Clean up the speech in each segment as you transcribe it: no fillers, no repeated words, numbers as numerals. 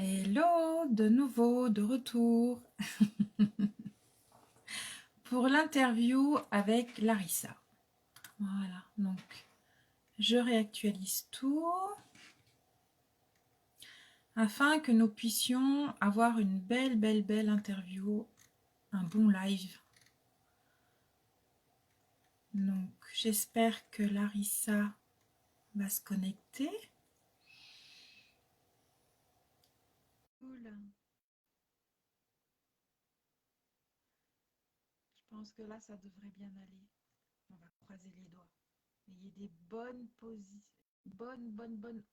Hello, de nouveau, de retour pour l'interview avec Larissa. Voilà, donc je réactualise tout afin que nous puissions avoir une belle interview, un bon live. Donc j'espère que Larissa va se connecter. Cool. Je pense que là, ça devrait bien aller. On va croiser les doigts. Ayez des bonnes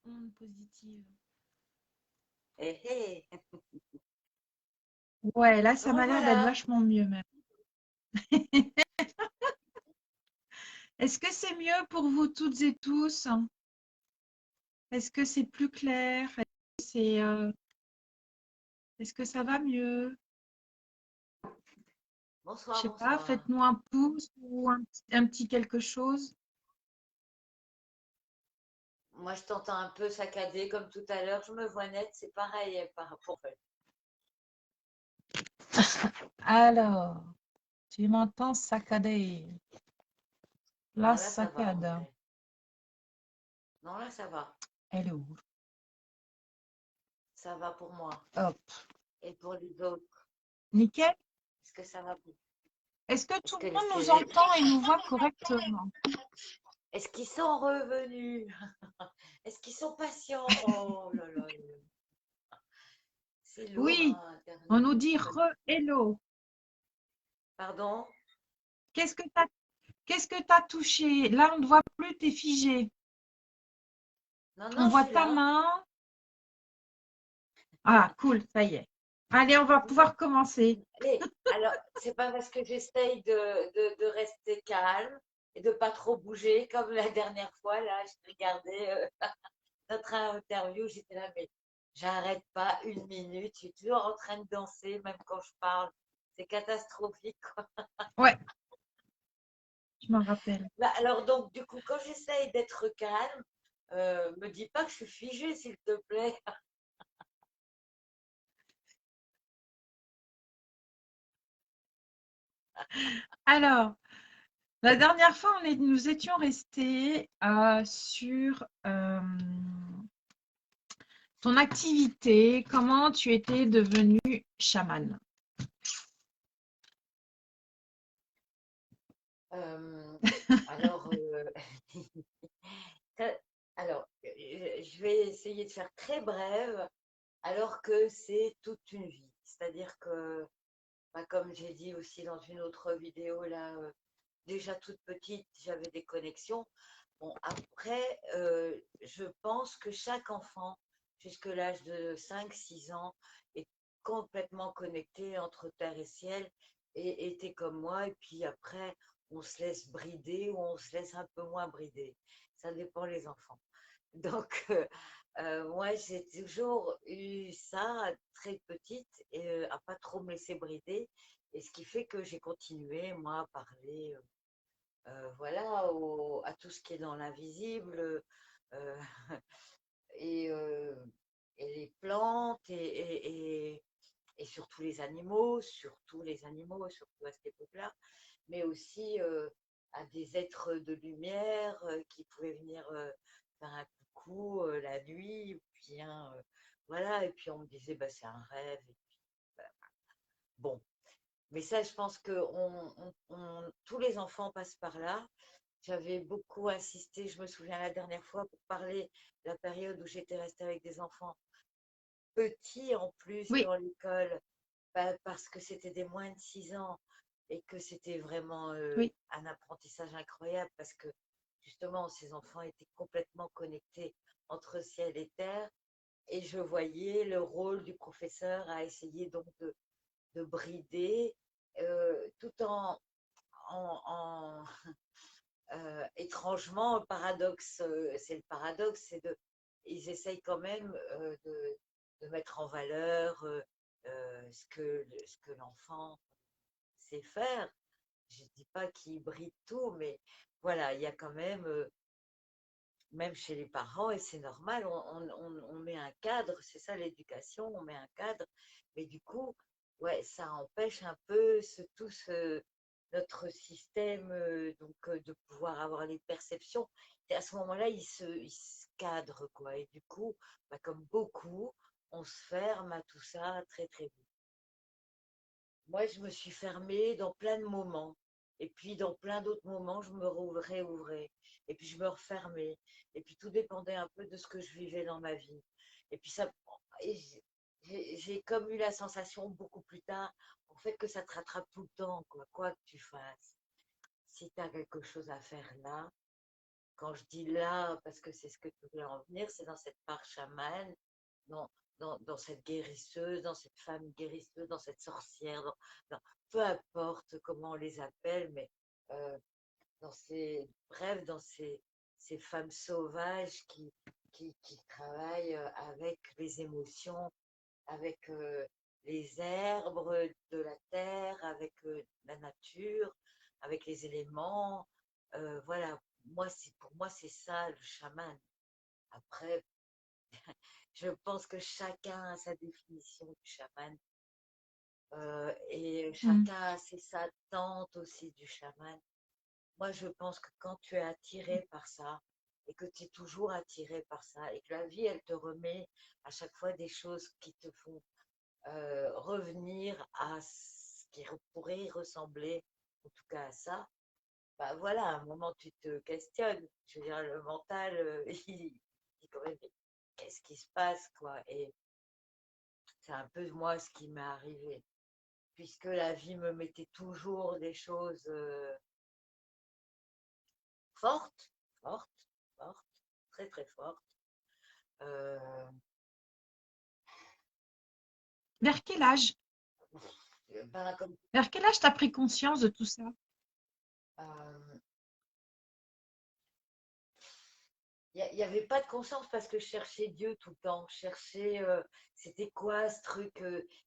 ondes positives. Hé hé, Ouais, là, ça me m'a l'air d'être revoilà. vachement mieux même. Est-ce que c'est mieux pour vous toutes et tous? Est-ce que c'est plus clair? Est-ce que ça va mieux? Je Bonsoir, sais pas, bonsoir. faites-nous un pouce ou un petit quelque chose. Moi, je t'entends un peu saccadé comme tout à l'heure. Je me vois net, c'est pareil par rapport. Alors, tu m'entends saccader. La Non, là, ça va, en saccade. vrai. Non, là, ça va. Elle est où? Ça va pour moi. Hop. Et pour les autres, Nickel. est-ce que ça va pour... Est-ce que Est-ce tout que le monde nous c'est... entend et nous voit correctement? Est-ce qu'ils sont revenus? Est-ce qu'ils sont patients? Oh là là, c'est lourd, Oui, hein, on Internet. nous dit re-hello. Pardon? Qu'est-ce que t'as touché? Là, on ne te voit plus, t'es figé. Non, On non, je voit suis ta là. main. Ah, cool, ça y est. Allez, on va pouvoir commencer. Allez, alors, c'est pas parce que j'essaye de rester calme et de pas trop bouger comme la dernière fois, là, je regardais notre interview, j'étais là, mais j'arrête pas une minute, je suis toujours en train de danser, même quand je parle. C'est catastrophique, quoi. Ouais, je m'en rappelle. Bah, alors, donc, du coup, quand j'essaye d'être calme, me dis pas que je suis figée, s'il te plaît. Alors, la dernière fois, nous étions restés sur ton activité, comment tu étais devenue chamane. Euh, alors, alors, je vais essayer de faire très brève, alors que c'est toute une vie. C'est-à-dire que, bah, comme j'ai dit aussi dans une autre vidéo, là, déjà toute petite, j'avais des connexions. Bon, après, je pense que chaque enfant, jusque l'âge de 5 6 ans, est complètement connecté entre terre et ciel et était comme moi. Et puis après, on se laisse brider ou on se laisse un peu moins brider. Ça dépend les enfants. Donc, moi, j'ai toujours eu ça très petite et à pas trop me laisser brider. Et ce qui fait que j'ai continué, moi, à parler voilà, à tout ce qui est dans l'invisible euh, et, euh, et les plantes et surtout les animaux, surtout à cette époque-là, mais aussi à des êtres de lumière qui pouvaient venir faire un coucou la nuit, ou bien voilà, et puis on me disait bah, c'est un rêve, et puis, bah, bon, mais ça je pense que tous les enfants passent par là. J'avais beaucoup insisté, je me souviens la dernière fois, pour parler de la période où j'étais restée avec des enfants petits en plus Oui, dans l'école, parce que c'était des moins de 6 ans et que c'était vraiment oui. un apprentissage incroyable parce que justement ces enfants étaient complètement connectés entre ciel et terre et je voyais le rôle du professeur à essayer donc de brider tout en étrangement, le paradoxe, c'est le paradoxe, ils essayent quand même de mettre en valeur ce que l'enfant sait faire. Je ne dis pas qu'il bride tout, mais voilà, il y a quand même même chez les parents, et c'est normal, on met un cadre, c'est ça l'éducation, on met un cadre, mais du coup, ouais, ça empêche un peu notre système de pouvoir avoir les perceptions. Et à ce moment-là, il se cadre, quoi, et du coup, bah, comme beaucoup, on se ferme à tout ça très très vite. Moi, je me suis fermée dans plein de moments. Et puis, dans plein d'autres moments, je me réouvrais. Et puis, je me refermais. Et puis, tout dépendait un peu de ce que je vivais dans ma vie. Et puis, et j'ai comme eu la sensation beaucoup plus tard, en fait, que ça te rattrape tout le temps, quoi que tu fasses. Si tu as quelque chose à faire là, quand je dis là, parce que c'est ce que tu voulais en venir, c'est dans cette part chamane, dans, dans cette guérisseuse, dans cette femme guérisseuse, dans cette sorcière, peu importe comment on les appelle, mais euh, bref, dans ces femmes sauvages qui travaillent avec les émotions, avec les herbes de la terre, avec la nature, avec les éléments. Voilà, pour moi, c'est ça le chaman. Après, je pense que chacun a sa définition du chaman et Mm. chacun a ses attentes aussi du chaman. Moi, je pense que quand tu es attiré par ça et que tu es toujours attiré par ça et que la vie, elle te remet à chaque fois des choses qui te font revenir à ce qui pourrait ressembler, en tout cas à ça, bah voilà, à un moment, tu te questionnes. Je veux dire, le mental, il dit quand même, mais qu'est-ce qui se passe, quoi? Et c'est un peu moi ce qui m'est arrivé, puisque la vie me mettait toujours des choses fortes, fortes, fortes, très très fortes. Euh, Vers quel âge? ben, comme, Vers quel âge tu as pris conscience de tout ça? euh, il n'y avait pas de conscience parce que je cherchais Dieu tout le temps. Je cherchais, c'était quoi ce truc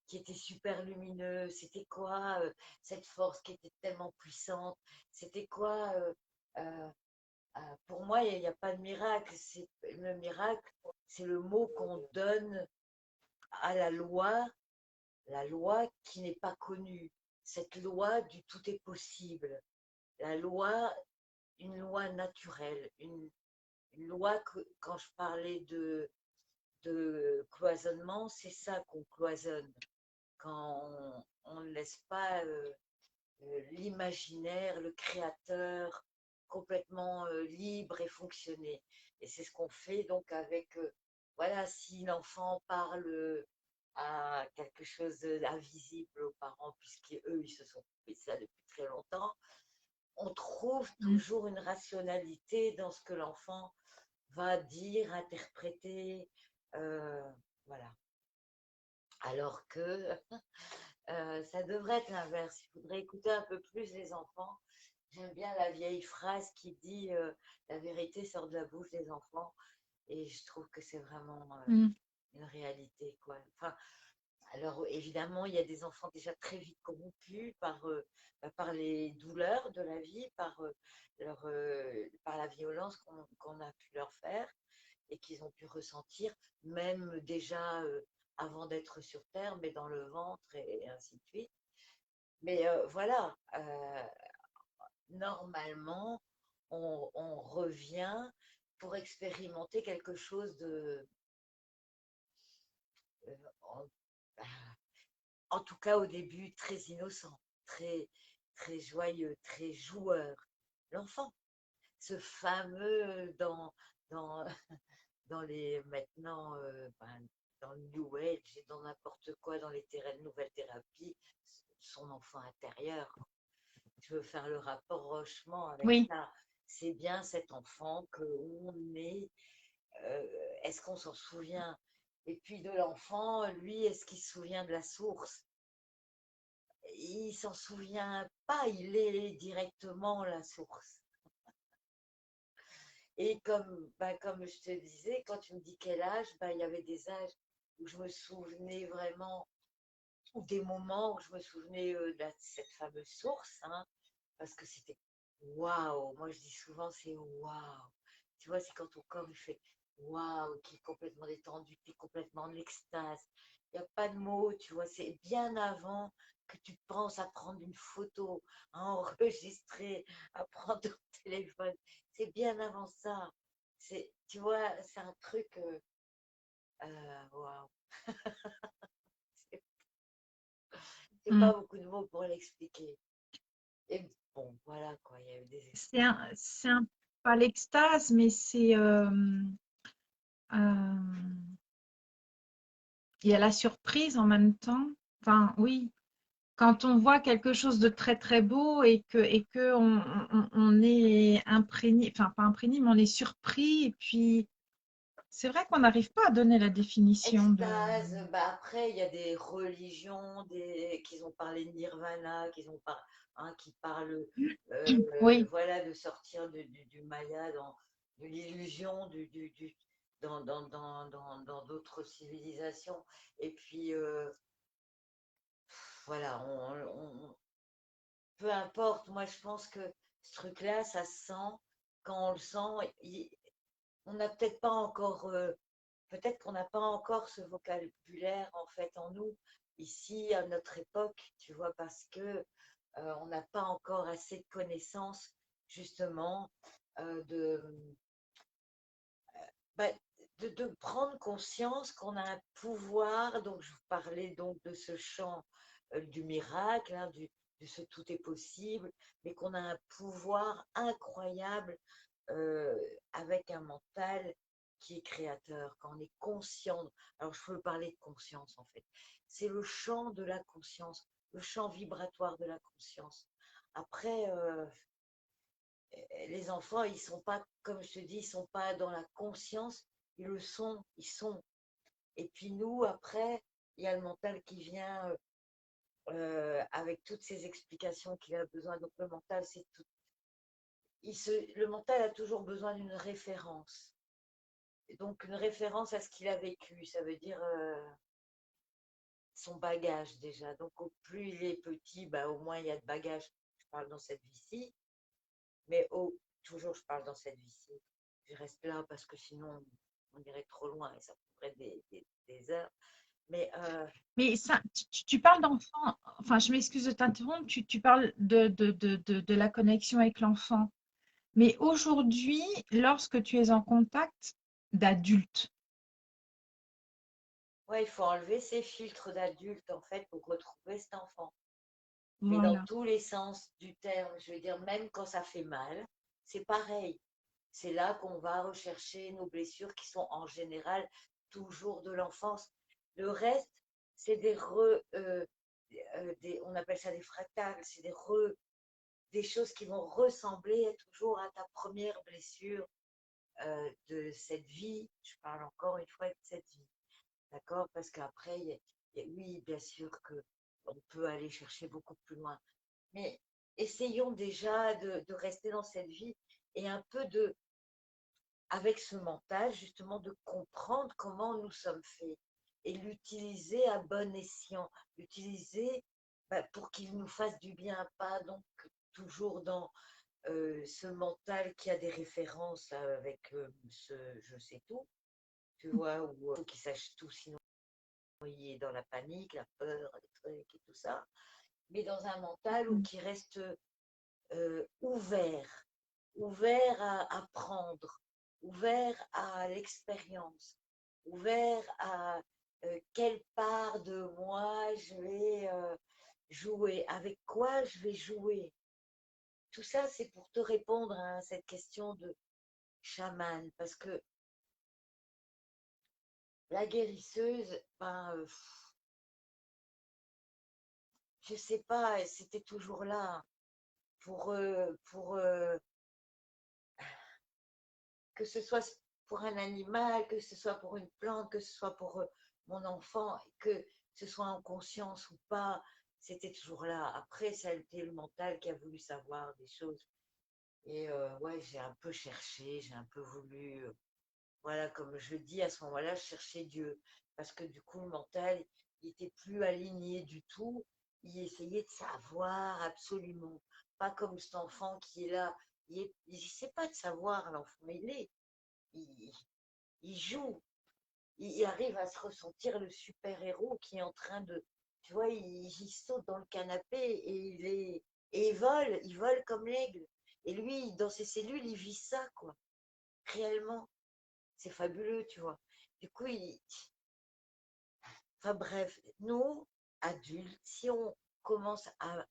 qui était super lumineux? C'était quoi cette force qui était tellement puissante? C'était quoi euh, pour moi, il n'y a pas de miracle. Le miracle, c'est le mot qu'on donne à la loi qui n'est pas connue. Cette loi du tout est possible. La loi, une loi naturelle, une loi que quand je parlais de cloisonnement, c'est ça qu'on cloisonne. Quand on ne laisse pas l'imaginaire, le créateur complètement libre et fonctionner. Et c'est ce qu'on fait donc avec, voilà, si l'enfant parle à quelque chose d'invisible aux parents, puisqu'eux, ils se sont fait ça depuis très longtemps, on trouve Mm. toujours une rationalité dans ce que l'enfant va dire, interpréter. euh, voilà. Alors que ça devrait être l'inverse. Il faudrait écouter un peu plus les enfants. J'aime bien la vieille phrase qui dit la vérité sort de la bouche des enfants. Et je trouve que c'est vraiment Mm. une réalité, quoi. Enfin, alors évidemment, il y a des enfants déjà très vite corrompus par les douleurs de la vie, par la violence qu'on a pu leur faire et qu'ils ont pu ressentir, même déjà avant d'être sur Terre, mais dans le ventre et ainsi de suite. Mais voilà, normalement, on revient pour expérimenter quelque chose euh, en, en tout cas au début, très innocent, très, très joyeux, très joueur. L'enfant, ce fameux dans, dans les maintenant, dans le New Age et dans n'importe quoi, dans les nouvelles thérapies, son enfant intérieur. Je veux faire le rapport Rochement avec Oui. ça. C'est bien cet enfant qu'on est. Est-ce qu'on s'en souvient? Et puis de l'enfant, lui, est-ce qu'il se souvient de la source? Il s'en souvient pas, il est directement la source. Et comme je te disais, quand tu me dis quel âge, il y avait des âges où je me souvenais vraiment, ou des moments où je me souvenais cette fameuse source, hein, parce que c'était waouh. Moi, je dis souvent, c'est waouh. Tu vois, c'est quand ton corps il fait waouh, qui est complètement détendu, qui est complètement en extase. Il n'y a pas de mots, tu vois, c'est bien avant que tu penses à prendre une photo, à enregistrer, à prendre ton téléphone. C'est bien avant ça. Tu vois, c'est un truc, waouh. C'est c'est pas Mm. beaucoup de mots pour l'expliquer. Et bon, voilà quoi, il y a eu des C'est un, pas l'extase, mais c'est euh, il y a la surprise en même temps. Enfin, oui, quand on voit quelque chose de très très beau et que on est imprégné, enfin pas imprégné, mais on est surpris. Et puis, c'est vrai qu'on n'arrive pas à donner la définition de. extase. Bah après, il y a des religions qui ont parlé de nirvana, qui parlent Oui, voilà, de sortir du maya, de l'illusion dans d'autres civilisations. Et puis, voilà, peu importe, moi je pense que ce truc-là, ça se sent. Quand on le sent, on n'a peut-être pas encore, peut-être qu'on n'a pas encore ce vocabulaire en fait en nous, ici à notre époque, tu vois, parce que on n'a pas encore assez de connaissances justement de, bah, de prendre conscience qu'on a un pouvoir. Donc je vous parlais donc de ce champ du miracle, hein, de ce tout est possible, mais qu'on a un pouvoir incroyable euh, avec un mental qui est créateur, quand on est conscient. Alors, je peux parler de conscience, en fait. C'est le champ de la conscience, le champ vibratoire de la conscience. Après, les enfants, ils sont pas, comme je te dis, ils sont pas dans la conscience, ils le sont, ils sont. Et puis nous, après, il y a le mental qui vient avec toutes ces explications qu'il a besoin. Donc le mental, c'est tout. Le mental a toujours besoin d'une référence. Donc une référence à ce qu'il a vécu, ça veut dire son bagage déjà. Donc au plus il est petit, bah, au moins il y a de bagage. Je parle dans cette vie-ci, mais toujours je parle dans cette vie-ci. Je reste là parce que sinon on irait trop loin et ça prendrait des heures. Mais mais ça, tu parles d'enfant, enfin, je m'excuse de t'interrompre, tu parles de la connexion avec l'enfant. Mais aujourd'hui, lorsque tu es en contact d'adultes, ouais, il faut enlever ces filtres d'adulte en fait pour retrouver cet enfant. Mais dans voilà. tous les sens du terme, je veux dire, même quand ça fait mal, c'est pareil. C'est là qu'on va rechercher nos blessures qui sont en général toujours de l'enfance. Le reste, c'est on appelle ça des fractales, c'est des choses qui vont ressembler toujours à ta première blessure de cette vie. Je parle encore une fois de cette vie, d'accord? Parce qu'après, oui, bien sûr que on peut aller chercher beaucoup plus loin. Mais essayons déjà de rester dans cette vie et un peu avec ce mental, justement, de comprendre comment nous sommes faits et l'utiliser à bon escient, l'utiliser pour qu'il nous fasse du bien, pas donc toujours dans ce mental qui a des références avec ce je sais tout, tu vois, ou faut qu'il sache tout, sinon il est dans la panique, la peur, les trucs et tout ça, mais dans un mental où qui reste ouvert, ouvert à apprendre, ouvert à l'expérience, ouvert à quelle part de moi je vais jouer, avec quoi je vais jouer. Tout ça, c'est pour te répondre à cette question de chaman, parce que la guérisseuse, ben, je sais pas, c'était toujours là pour que ce soit pour un animal, que ce soit pour une plante, que ce soit pour mon enfant, que ce soit en conscience ou pas, c'était toujours là. Après, ça a été le mental qui a voulu savoir des choses. Et ouais, j'ai un peu cherché, j'ai un peu voulu, voilà, comme je dis, à ce moment-là, je cherchais Dieu. Parce que du coup, le mental, il était plus aligné du tout. Il essayait de savoir absolument. Pas comme cet enfant qui est là. Il ne sait pas de savoir, l'enfant, il est. il, il joue, il arrive à se ressentir le super-héros qui est en train de, tu vois, il saute dans le canapé et il vole comme l'aigle. Et lui, dans ses cellules, il vit ça, quoi. Réellement, c'est fabuleux, tu vois. Du coup, enfin bref, nous, adultes, si on commence à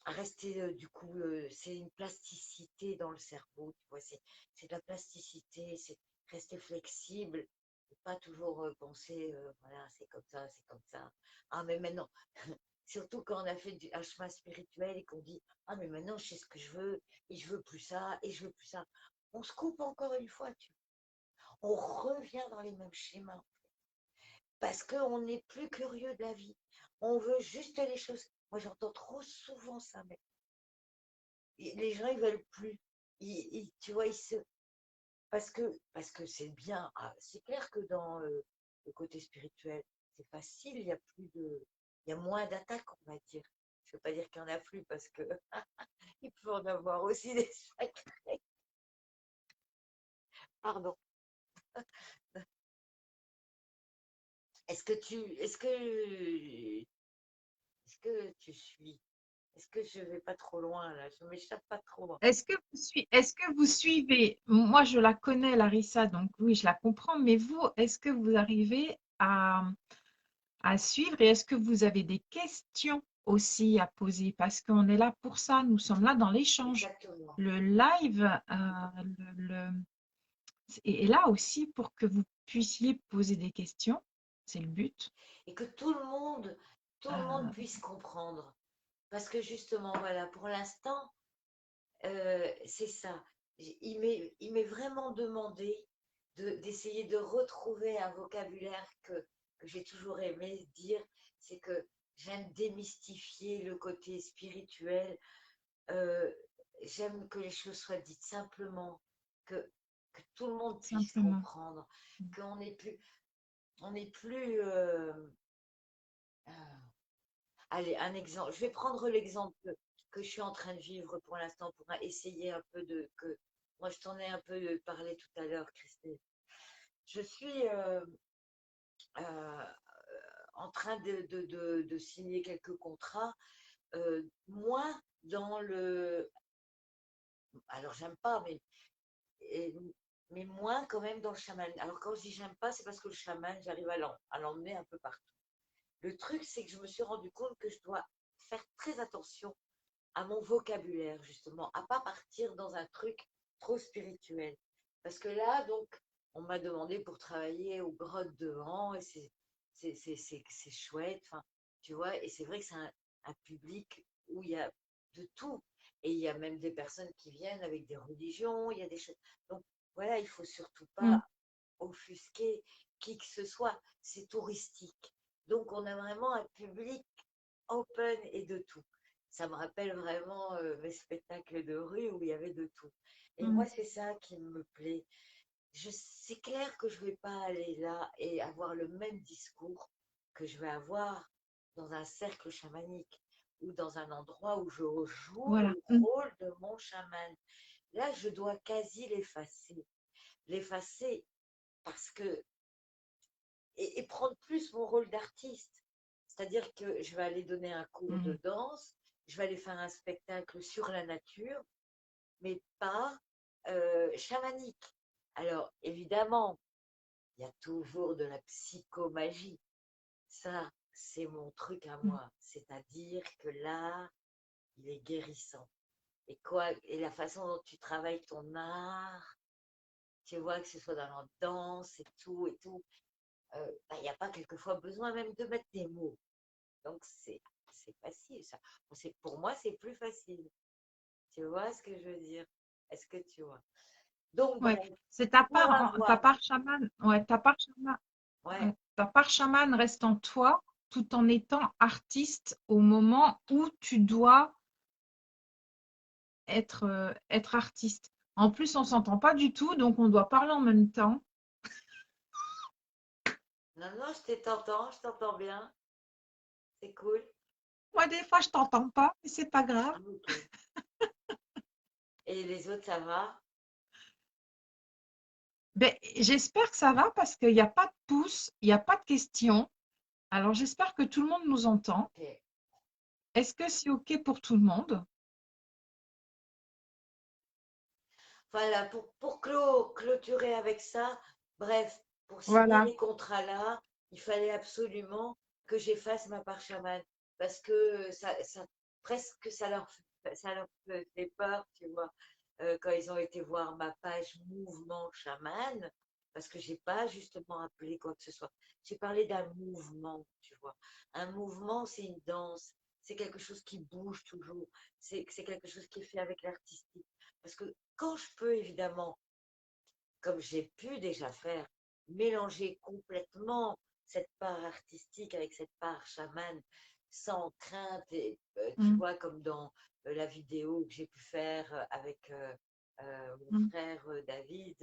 rester, du coup, c'est une plasticité dans le cerveau, tu vois, c'est de la plasticité, c'est rester flexible, et pas toujours penser, voilà, c'est comme ça, c'est comme ça. Ah, mais maintenant, surtout quand on a fait un chemin spirituel et qu'on dit, ah, mais maintenant, je sais ce que je veux, et je veux plus ça, et je veux plus ça. On se coupe encore une fois, tu vois. On revient dans les mêmes schémas, parce qu'on n'est plus curieux de la vie. On veut juste les choses. Moi, j'entends trop souvent ça, mais les gens, ils veulent plus. Tu vois, parce que c'est bien. Ah, c'est clair que dans le côté spirituel, c'est facile, il y a moins d'attaques, on va dire. Je ne veux pas dire qu'il n'y en a plus parce que il peut en avoir aussi des sacrés. Pardon. Est-ce que tu suis? Est-ce que je vais pas trop loin là? Je m'échappe pas trop. Est-ce que vous suivez, moi je la connais, Larissa, donc oui, je la comprends, mais vous, est-ce que vous arrivez à suivre et est-ce que vous avez des questions aussi à poser? Parce qu'on est là pour ça, nous sommes là dans l'échange. Exactement. Le live est là aussi pour que vous puissiez poser des questions, c'est le but. Et que tout le monde Euh, puisse comprendre. Parce que justement, voilà, pour l'instant, c'est ça. Il m'est vraiment demandé d'essayer de retrouver un vocabulaire que j'ai toujours aimé dire, c'est que j'aime démystifier le côté spirituel, euh, j'aime que les choses soient dites simplement, que, que tout le monde puisse simplement. comprendre, qu'on n'est plus, euh, allez, un exemple. Je vais prendre l'exemple que je suis en train de vivre pour l'instant pour essayer un peu de que moi je t'en ai un peu parlé tout à l'heure, Christine. Je suis euh, en train de signer quelques contrats, moins dans le. Alors j'aime pas, et- mais moins quand même dans le chaman. Alors quand je dis j'aime pas, c'est parce que le chaman, j'arrive à l'emmener un peu partout. Le truc, c'est que je me suis rendu compte que je dois faire très attention à mon vocabulaire, justement, à pas partir dans un truc trop spirituel. Parce que là, donc, on m'a demandé pour travailler aux grottes de vent, et c'est chouette, enfin, tu vois, et c'est vrai que c'est un public où il y a de tout. Et il y a même des personnes qui viennent avec des religions, il y a des choses. Donc, voilà, il faut surtout Mm, pas offusquer qui que ce soit. C'est touristique. Donc, on a vraiment un public open et de tout. Ça me rappelle vraiment mes spectacles de rue où il y avait de tout. Et moi, mm, c'est ça qui me plaît. C'est clair que je ne vais pas aller là et avoir le même discours que je vais avoir dans un cercle chamanique ou dans un endroit où je joue voilà. le Mm, rôle de mon chaman. Là, je dois quasi l'effacer. L'effacer parce que et prendre plus mon rôle d'artiste. C'est-à-dire que je vais aller donner un cours de mm. danse, je vais aller faire un spectacle sur la nature, mais pas chamanique. Alors, évidemment, il y a toujours de la psychomagie. Ça, c'est mon truc à Mm. moi. C'est-à-dire que l'art, il est guérissant. Et quoi, et la façon dont tu travailles ton art, tu vois, que ce soit dans la danse et tout, bah, il n'y a pas quelquefois besoin même de mettre des mots. Donc, c'est facile, ça. Pour moi, c'est plus facile. Tu vois ce que je veux dire? Est-ce que tu vois? Donc, Ouais, bon, c'est pour ta avoir, part chaman. Ouais, ouais, ta part chaman reste en toi tout en étant artiste au moment où tu dois être artiste. En plus, on s'entend pas du tout, donc on doit parler en même temps. non, non, je t'entends bien, c'est cool. Moi, des fois, je t'entends pas, mais c'est pas grave. Ok. Et les autres, ça va? Ben, j'espère que ça va parce qu'il n'y a pas de pouce, il n'y a pas de questions. Alors, j'espère que tout le monde nous entend. Ok. Est-ce que c'est OK pour tout le monde? Voilà, pour clôturer avec ça, bref, pour signer Voilà. les contrats-là, il fallait absolument que j'efface ma part chamane parce que presque ça leur fait peur, tu vois, quand ils ont été voir ma page mouvement chaman, parce que j'ai pas justement appelé quoi que ce soit. J'ai parlé d'un mouvement, tu vois. Un mouvement, c'est une danse, c'est quelque chose qui bouge toujours, c'est quelque chose qui est fait avec l'artistique. Parce que quand je peux évidemment, comme j'ai pu déjà faire, mélanger complètement cette part artistique avec cette part chamane sans crainte, et tu Mm, vois, comme dans la vidéo que j'ai pu faire avec mon mm. frère David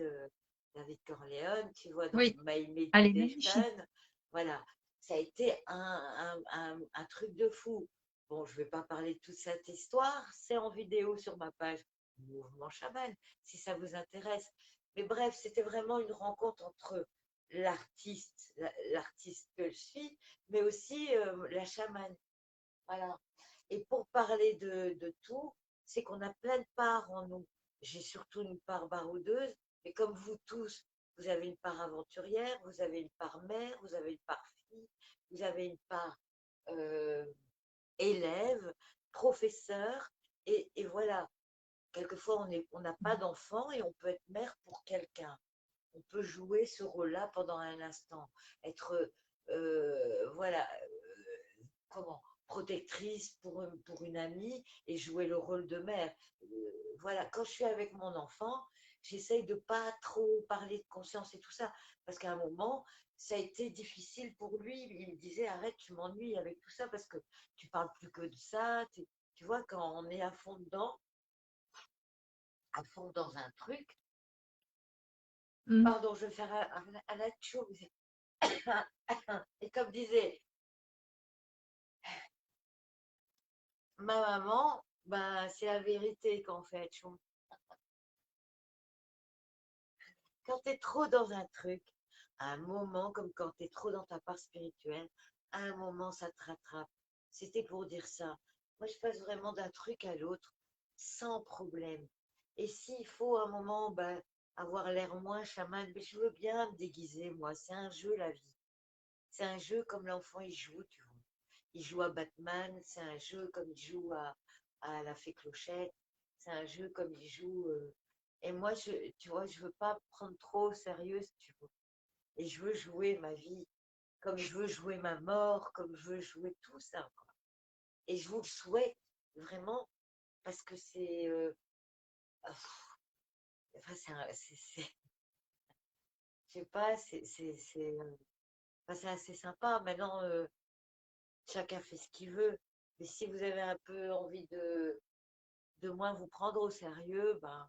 Corleone, tu vois, dans Oui, My elle est magnifique. Meditation, voilà, ça a été un truc de fou. Bon, je ne vais pas parler de toute cette histoire, c'est en vidéo sur ma page Mouvement Chaman, si ça vous intéresse. Mais bref, c'était vraiment une rencontre entre l'artiste que je suis, mais aussi la chamane. Voilà. Et pour parler de tout, c'est qu'on a plein de parts en nous. J'ai surtout une part baroudeuse, mais comme vous tous, vous avez une part aventurière, vous avez une part mère, vous avez une part fille, vous avez une part euh, élève, professeur, et voilà. Quelquefois, on n'a pas d'enfant et on peut être mère pour quelqu'un. On peut jouer ce rôle-là pendant un instant, être voilà, comment, protectrice pour une amie et jouer le rôle de mère. Voilà, quand je suis avec mon enfant, j'essaye de pas trop parler de conscience et tout ça, parce qu'à un moment, ça a été difficile pour lui. Il me disait, arrête, tu m'ennuies avec tout ça parce que tu parles plus que de ça. Tu vois, quand on est à fond dans un truc, Mm. pardon, je vais faire un atchoum. Et comme disait ma maman, ben, c'est la vérité qu'en fait, quand tu es trop dans un truc, à un moment, comme quand tu es trop dans ta part spirituelle, à un moment, ça te rattrape. C'était pour dire ça. Moi, je passe vraiment d'un truc à l'autre sans problème. Et s'il faut un moment ben, avoir l'air moins chaman, mais je veux bien me déguiser, moi. C'est un jeu, la vie. C'est un jeu comme l'enfant, il joue, tu vois. Il joue à Batman, c'est un jeu comme il joue à la fée Clochette, c'est un jeu comme il joue. Et moi, tu vois, je veux pas prendre trop au sérieux, si tu veux. Et je veux jouer ma vie, comme je veux jouer ma mort, comme je veux jouer tout ça, quoi. Et je vous le souhaite vraiment, parce que c'est. Enfin, je sais pas, enfin, c'est assez sympa. Maintenant, chacun fait ce qu'il veut. Mais si vous avez un peu envie de moins vous prendre au sérieux, ben,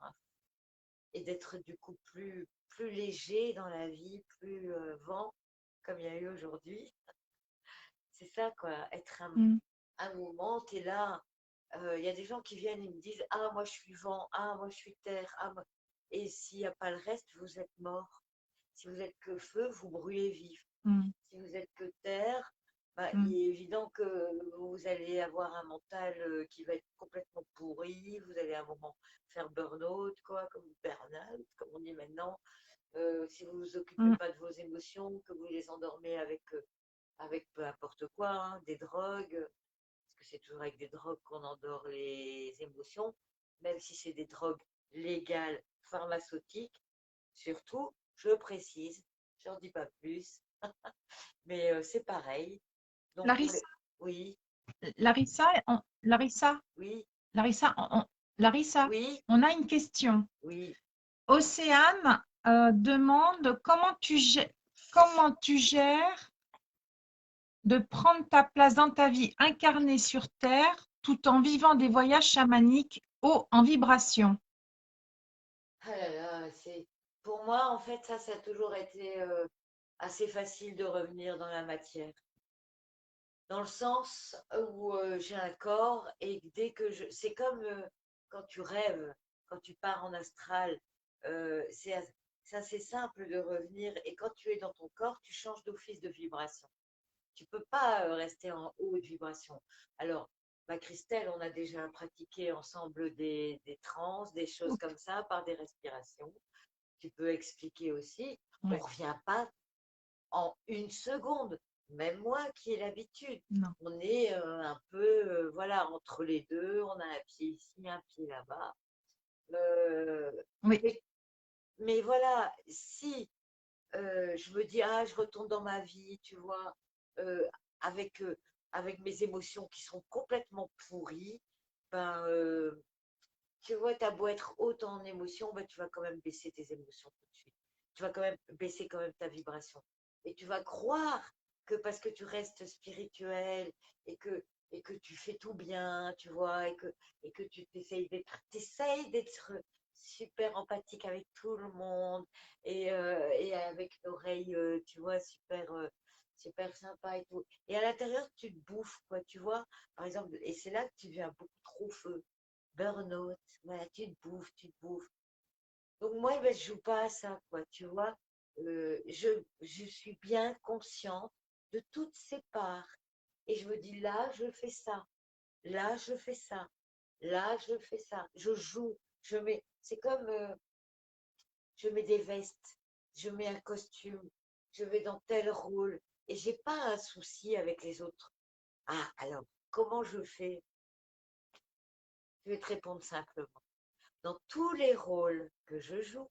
et d'être du coup plus léger dans la vie, plus vent, comme il y a eu aujourd'hui, c'est ça, quoi. Être Mm. un moment, tu es là. Il y a des gens qui viennent et me disent, ah, moi je suis vent, ah, moi je suis terre, ah, et s'il n'y a pas le reste, vous êtes mort. Si vous êtes que feu, vous brûlez vif. Mm. Si vous êtes que terre, bah, il Mm. est évident que vous allez avoir un mental qui va être complètement pourri, vous allez à un moment faire burn-out, quoi, comme burn-out, comme on dit maintenant. Si vous ne vous occupez Mm. pas de vos émotions, que vous les endormez avec peu importe quoi, hein, des drogues, parce que c'est toujours avec des drogues qu'on endort les émotions, même si c'est des drogues légales, pharmaceutiques, surtout, je précise, j'en dis pas plus, mais c'est pareil. Donc, Larissa, oui, Larissa, Larissa, oui, Larissa, Larissa, oui, on a une question. oui. Océane demande comment tu gères de prendre ta place dans ta vie incarnée sur Terre tout en vivant des voyages chamaniques hauts en vibration. Ah là là, pour moi, en fait, ça a toujours été assez facile de revenir dans la matière. Dans le sens où j'ai un corps et dès que c'est comme quand tu rêves, quand tu pars en astral, euh, c'est ça c'est simple de revenir. Et quand tu es dans ton corps, tu changes d'office de vibration. Tu peux pas rester en haute vibration. Alors, Christelle, on a déjà pratiqué ensemble des trans, des choses comme ça, par des respirations. Tu peux expliquer aussi. On ne Ouais, revient pas en une seconde. Même moi qui ai l'habitude. non. On est un peu, voilà, entre les deux. On a un pied ici, un pied là-bas. Euh, Oui, mais, mais voilà, si je me dis, ah, je retourne dans ma vie, tu vois, euh, avec, euh, avec mes émotions qui sont complètement pourries, ben, tu vois, t'as beau être haute en émotions, ben, tu vas quand même baisser tes émotions tout de suite. Tu vas quand même baisser quand même ta vibration. Et tu vas croire que parce que tu restes spirituel et que, et que tu fais tout bien, tu vois, et que tu t'essayes d'être super empathique avec tout le monde et avec une oreille, tu vois, super, super sympa et tout. Et à l'intérieur, tu te bouffes, quoi, tu vois. Par exemple, et c'est là que tu deviens beaucoup trop feu burn-out, voilà, tu te bouffes, tu te bouffes. Donc moi, ben, je joue pas à ça, quoi, tu vois. Je suis bien consciente de toutes ces parts. Et je me dis, là, je fais ça. Là, je fais ça. Là, je fais ça. Je joue. C'est comme, je mets des vestes. Je mets un costume. Je vais dans tel rôle. Et j'ai pas un souci avec les autres. Ah, alors, comment je fais? Je vais te répondre simplement. Dans tous les rôles que je joue,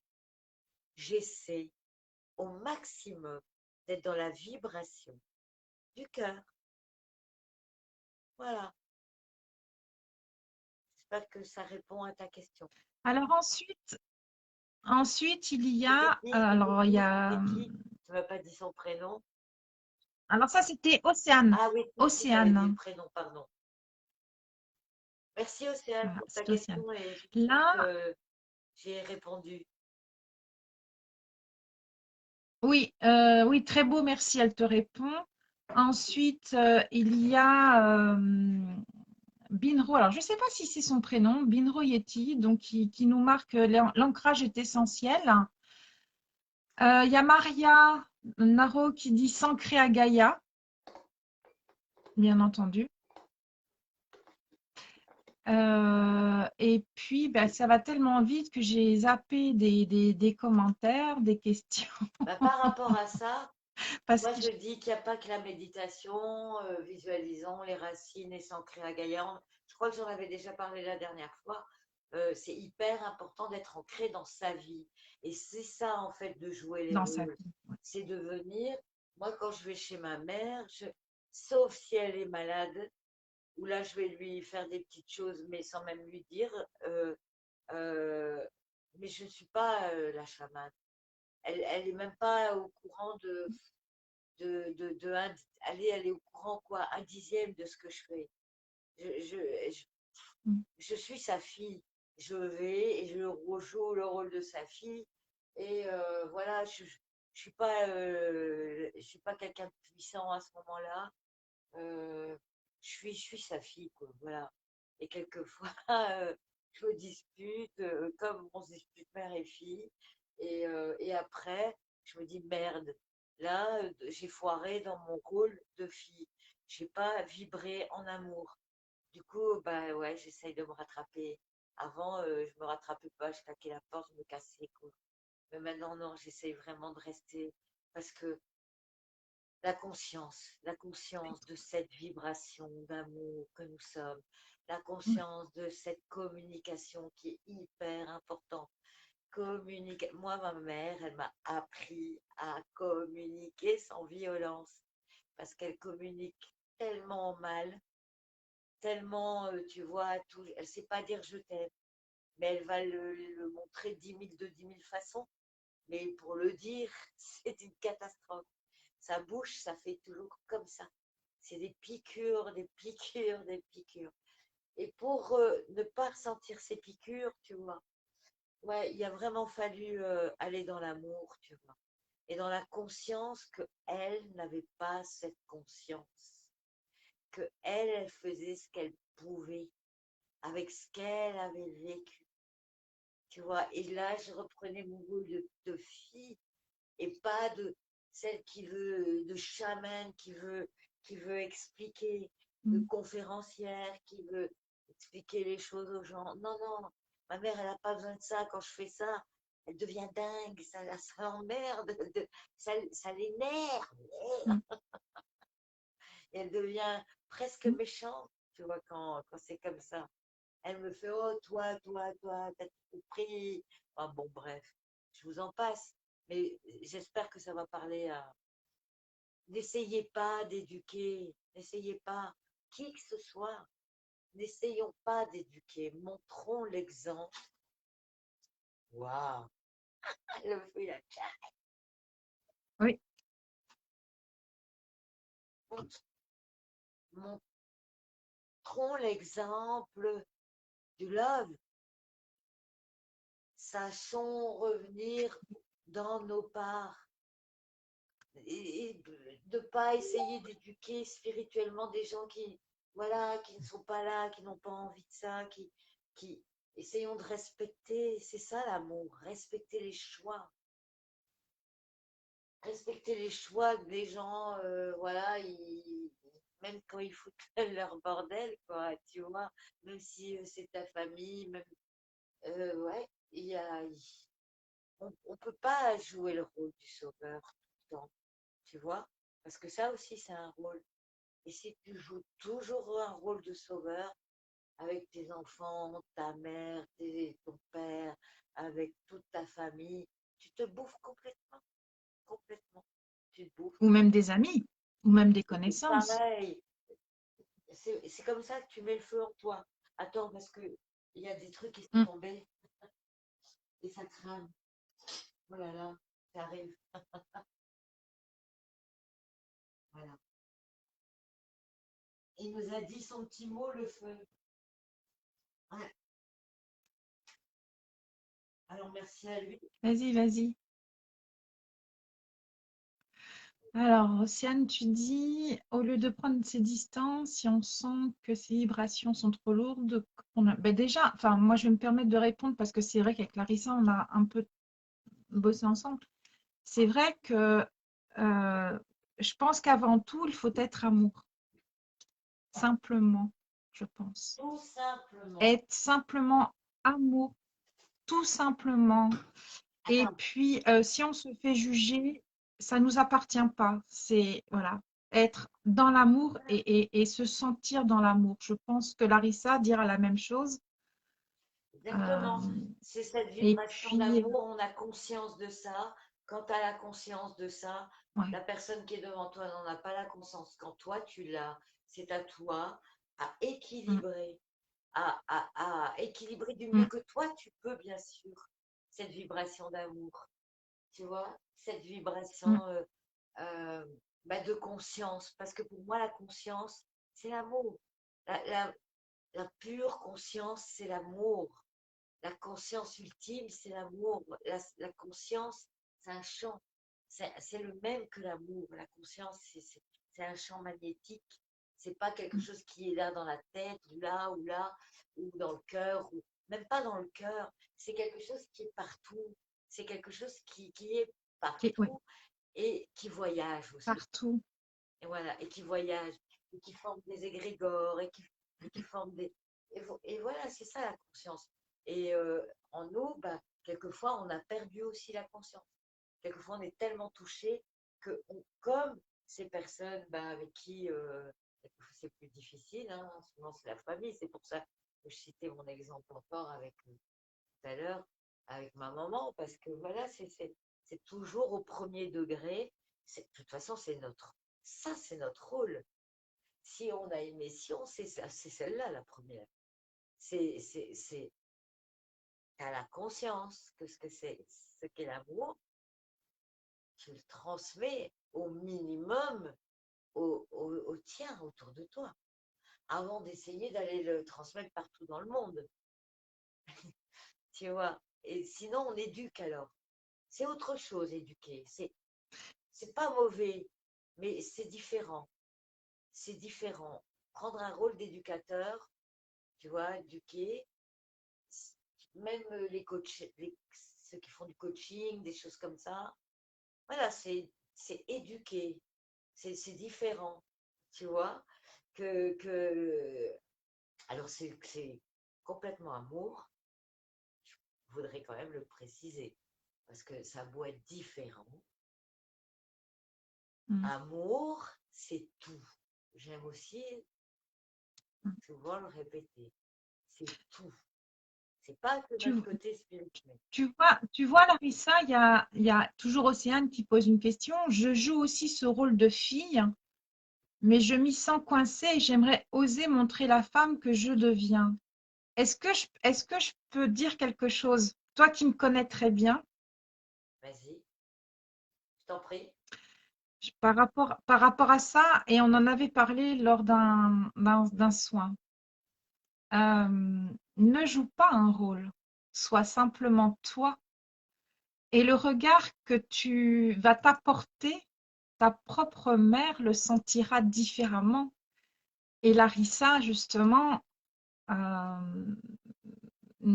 j'essaie au maximum d'être dans la vibration du cœur. Voilà. J'espère que ça répond à ta question. alors ensuite, il y C'était a, qui? alors il y C'était a, qui? Tu m'as pas dit son prénom. alors ça c'était Océane, Ah oui, tu m'avais dit le Océane, prénom, pardon. Merci Océane voilà, pour ta c'était Océane. question et j'espère Là, que j'ai répondu. oui, oui, très beau, merci, elle te répond. Ensuite, il y a Binro, alors je ne sais pas si c'est son prénom, Binro Yeti, donc qui nous marque l'ancrage est essentiel. Il y a Maria Naro qui dit s'ancrer à Gaïa, bien entendu. Et puis, ben, ça va tellement vite que j'ai zappé des commentaires, des questions. Bah, par rapport à ça, Parce moi que je dis qu'il n'y a pas que la méditation, visualisons les racines et s'ancrer à Gaïa. Je crois que j'en avais déjà parlé la dernière fois. C'est hyper important d'être ancré dans sa vie. Et c'est ça en fait de jouer les dans sa rôles. vie. C'est de venir, moi quand je vais chez ma mère, sauf si elle est malade, où là je vais lui faire des petites choses, mais sans même lui dire. Euh, mais je ne suis pas la chamane. Elle est même pas au courant elle est au courant quoi, un dixième de ce que je fais. Je, je, je, Mm. je suis sa fille. Je vais et je rejoue le rôle de sa fille. Et voilà, je suis pas quelqu'un de puissant à ce moment-là. Euh, je suis sa fille, quoi. Voilà. Et quelquefois, je me dispute, comme on se dispute mère et fille. Et après, je me dis merde. Là, j'ai foiré dans mon rôle de fille. J'ai pas vibré en amour. Du coup, bah ouais, j'essaye de me rattraper. Avant, je me rattrapais pas, je claquais la porte, je me cassais, quoi. Mais maintenant, non, j'essaye vraiment de rester parce que la conscience de cette vibration d'amour que nous sommes, la Ouais. conscience de cette communication qui est hyper importante. Moi, ma mère, elle m'a appris à communiquer sans violence parce qu'elle communique tellement mal, tellement, tu vois, tout, elle ne sait pas dire je t'aime, mais elle va le montrer 10 000 de 10 000 façons. Mais pour le dire, c'est une catastrophe. Sa bouche, ça fait toujours comme ça. C'est des piqûres, des piqûres, des piqûres. Et pour ne pas ressentir ces piqûres, tu vois, ouais, il a vraiment fallu aller dans l'amour, tu vois, et dans la conscience que elle n'avait pas cette conscience, que elle faisait ce qu'elle pouvait avec ce qu'elle avait vécu. tu vois. Et là, je reprenais mon rôle de fille et pas de celle qui veut, de chamane, qui veut expliquer, de Mm. conférencière, qui veut expliquer les choses aux gens. Non, non, ma mère, elle n'a pas besoin de ça. Quand je fais ça, elle devient dingue, ça l'emmerde, ça l'énerve. Mm. Et elle devient presque Mm. méchante, tu vois, quand c'est comme ça. Elle me fait, oh, toi, t'as tout compris. Ah, bon, bref, je vous en passe. Mais j'espère que ça va parler à. N'essayez pas d'éduquer, n'essayez pas qui que ce soit. N'essayons pas d'éduquer, montrons l'exemple. Waouh, le feu, il a Oui. montrons l'exemple du love. Sachons revenir dans nos parts et de ne pas essayer d'éduquer spirituellement des gens qui, voilà, qui ne sont pas là, qui n'ont pas envie de ça, qui essayons de respecter, c'est ça l'amour, respecter les choix des gens, voilà, même quand ils foutent leur bordel, quoi, tu vois, même si c'est ta famille, même, ouais, on ne peut pas jouer le rôle du sauveur tout le temps, tu vois, parce que ça aussi c'est un rôle. Et si tu joues toujours un rôle de sauveur avec tes enfants, ta mère, ton père, avec toute ta famille, tu te bouffes complètement, complètement. Tu te bouffes. Ou même des amis, ou même des Et c'est connaissances. pareil. C'est comme ça que tu mets le feu en toi. Attends, parce que il y a des trucs qui sont Mm. tombés et ça crame. Oh là là, ça arrive. Voilà. Il nous a dit son petit mot, le feu. Ouais. Alors merci à lui. Vas-y, vas-y. Alors, Océane, tu dis, au lieu de prendre ses distances, si on sent que ces vibrations sont trop lourdes, ben déjà, enfin, moi, je vais me permettre de répondre parce que c'est vrai qu'avec Clarissa, on a un peu bossé ensemble. C'est vrai que je pense qu'avant tout, il faut être amour, simplement, je pense. Tout simplement. Être simplement amour, tout simplement. Et Attends, puis, si on se fait juger, ça ne nous appartient pas. C'est, voilà, être dans l'amour et se sentir dans l'amour. Je pense que Larissa dira la même chose. exactement. Euh, C'est cette et vibration puis, d'amour, on a conscience de ça. Quand tu as la conscience de ça, ouais, la personne qui est devant toi n'en a pas la conscience. Quand toi, tu l'as, c'est à toi à mm, équilibrer, à équilibrer du mieux mm, que toi, tu peux, bien sûr, cette vibration d'amour. Tu vois, cette mm, vibration euh, bah, de conscience. Parce que pour moi, la conscience, c'est l'amour. La, la, la pure conscience, c'est l'amour. La conscience ultime, c'est l'amour. La conscience, c'est un champ. C'est le même que l'amour. La conscience, c'est un champ magnétique. C'est pas quelque mm. chose qui est là dans la tête, ou là, ou dans le cœur, ou même pas dans le cœur. C'est quelque chose qui est partout. C'est quelque chose qui est Ouais, partout et qui voyage aussi. partout. Et voilà, et qui voyage, et qui forme des égrégores, et qui forme des. Et voilà, c'est ça la conscience. Et en nous, bah, quelquefois, on a perdu aussi la conscience. Quelquefois, on est tellement touché que, comme ces personnes bah, avec qui quelquefois c'est plus difficile, hein, souvent c'est la famille, c'est pour ça que je citais mon exemple encore avec tout à l'heure, avec ma maman, parce que voilà, c'est toujours au premier degré. De toute façon, c'est notre rôle. Si on a aimé, si on sait ça, c'est celle-là la première. C'est à la conscience que ce qu'est l'amour, tu le transmets au minimum au tien autour de toi, avant d'essayer d'aller le transmettre partout dans le monde. Tu vois. Et sinon, on éduque alors. C'est autre chose, éduquer. C'est pas mauvais, mais c'est différent. C'est différent. Prendre un rôle d'éducateur, tu vois, éduquer, même ceux qui font du coaching, des choses comme ça, voilà, c'est éduquer, c'est différent, tu vois, alors c'est complètement amour, je voudrais quand même le préciser, parce que ça doit être différent. Mm. Amour, c'est tout. J'aime aussi souvent le répéter. C'est tout. C'est pas que Tu, notre côté spirituel. tu vois, Larissa, il y a toujours Océane qui pose une question. Je joue aussi ce rôle de fille, mais je m'y sens coincée et j'aimerais oser montrer la femme que je deviens. Est-ce que je peux dire quelque chose? Toi qui me connais très bien, Vas-y, je t'en prie. par rapport à ça, et on en avait parlé lors d'un soin, ne joue pas un rôle, sois simplement toi. Et le regard que tu vas t'apporter, ta propre mère le sentira différemment. Et Larissa, justement, une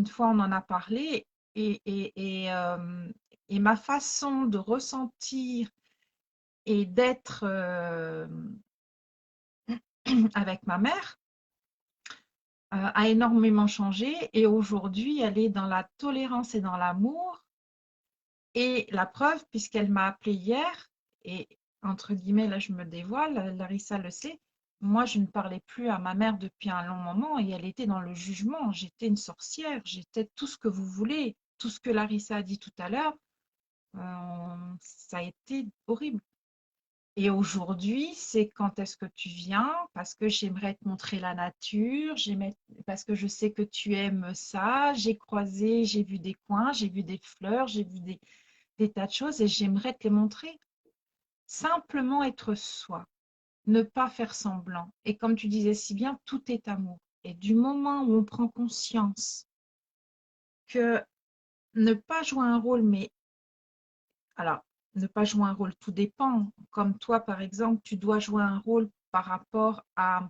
fois on en a parlé, et, et, et, euh, et ma façon de ressentir et d'être avec ma mère a énormément changé. Et aujourd'hui, elle est dans la tolérance et dans l'amour. Et la preuve, puisqu'elle m'a appelée hier, et entre guillemets, là je me dévoile, Larissa le sait, moi je ne parlais plus à ma mère depuis un long moment et elle était dans le jugement. J'étais une sorcière, j'étais tout ce que vous voulez, tout ce que Larissa a dit tout à l'heure, ça a été horrible. Et aujourd'hui, c'est quand est-ce que tu viens? Parce que j'aimerais te montrer la nature, parce que je sais que tu aimes ça. J'ai croisé, j'ai vu des coins, j'ai vu des fleurs, j'ai vu des tas de choses et j'aimerais te les montrer. Simplement être soi, ne pas faire semblant. Et comme tu disais si bien, tout est amour. Et du moment où on prend conscience que ne pas jouer un rôle, mais alors, ne pas jouer un rôle, tout dépend. Comme toi, par exemple, tu dois jouer un rôle par rapport à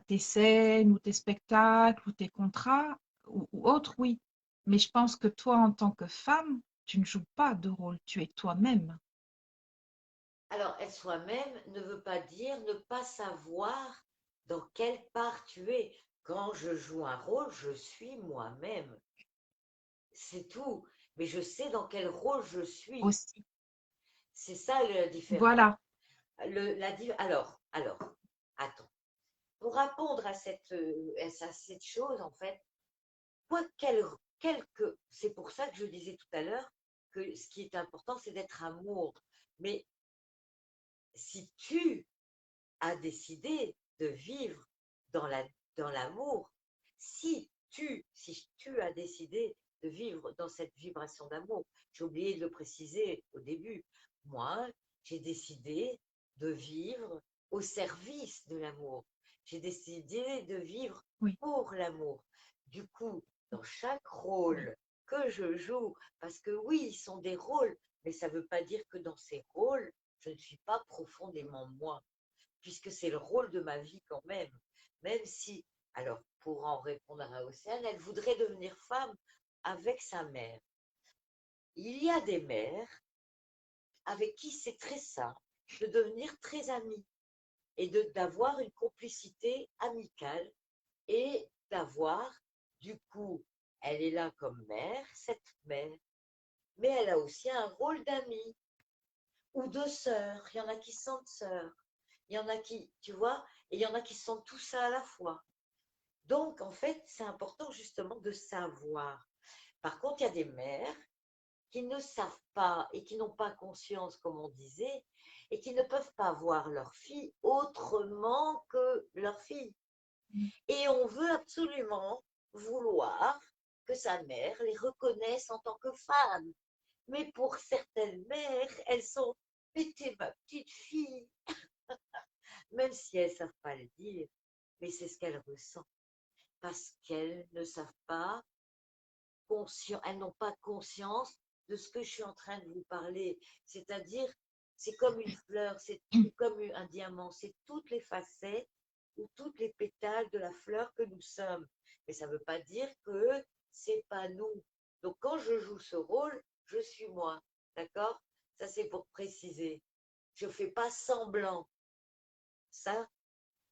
tes scènes ou tes spectacles ou tes contrats ou autres, oui. Mais je pense que toi, en tant que femme, tu ne joues pas de rôle, tu es toi-même. Alors, être soi-même ne veut pas dire ne pas savoir dans quelle part tu es. Quand je joue un rôle, je suis moi-même. C'est tout. Mais je sais dans quel rôle je suis. Aussi. C'est ça la différence. Voilà. Alors, attends. Pour répondre à cette chose, en fait, quoi c'est pour ça que je disais tout à l'heure que ce qui est important, c'est d'être amour. Mais si tu as décidé de vivre dans dans l'amour, si tu as décidé de vivre dans cette vibration d'amour, j'ai oublié de le préciser au début, moi, j'ai décidé de vivre au service de l'amour. J'ai décidé de vivre Oui, pour l'amour. Du coup, dans chaque oui, rôle que je joue, parce que oui, ils sont des rôles, mais ça ne veut pas dire que dans ces rôles, je ne suis pas profondément moi, puisque c'est le rôle de ma vie quand même. Même si, alors pour en répondre à Océane, elle voudrait devenir femme avec sa mère. Il y a des mères avec qui c'est très simple de devenir très amies et d'avoir une complicité amicale et d'avoir, du coup, elle est là comme mère, cette mère, mais elle a aussi un rôle d'amie ou de sœur. Il y en a qui sont sœurs, il y en a qui, tu vois, et il y en a qui sont tout ça à la fois. Donc, en fait, c'est important justement de savoir. Par contre, il y a des mères qui ne savent pas et qui n'ont pas conscience, comme on disait, et qui ne peuvent pas voir leur fille autrement que leur fille. Et on veut absolument vouloir que sa mère les reconnaisse en tant que femme. Mais pour certaines mères, elles sont, mais t'es ma petite fille, même si elles ne savent pas le dire, mais c'est ce qu'elles ressentent, parce qu'elles ne savent pas, elles n'ont pas conscience de ce que je suis en train de vous parler. C'est-à-dire, c'est comme une fleur, c'est comme un diamant, c'est toutes les facettes ou toutes les pétales de la fleur que nous sommes. Mais ça ne veut pas dire que c'est pas nous. Donc quand je joue ce rôle, je suis moi. D'accord? Ça, c'est pour préciser. Je fais pas semblant. Ça,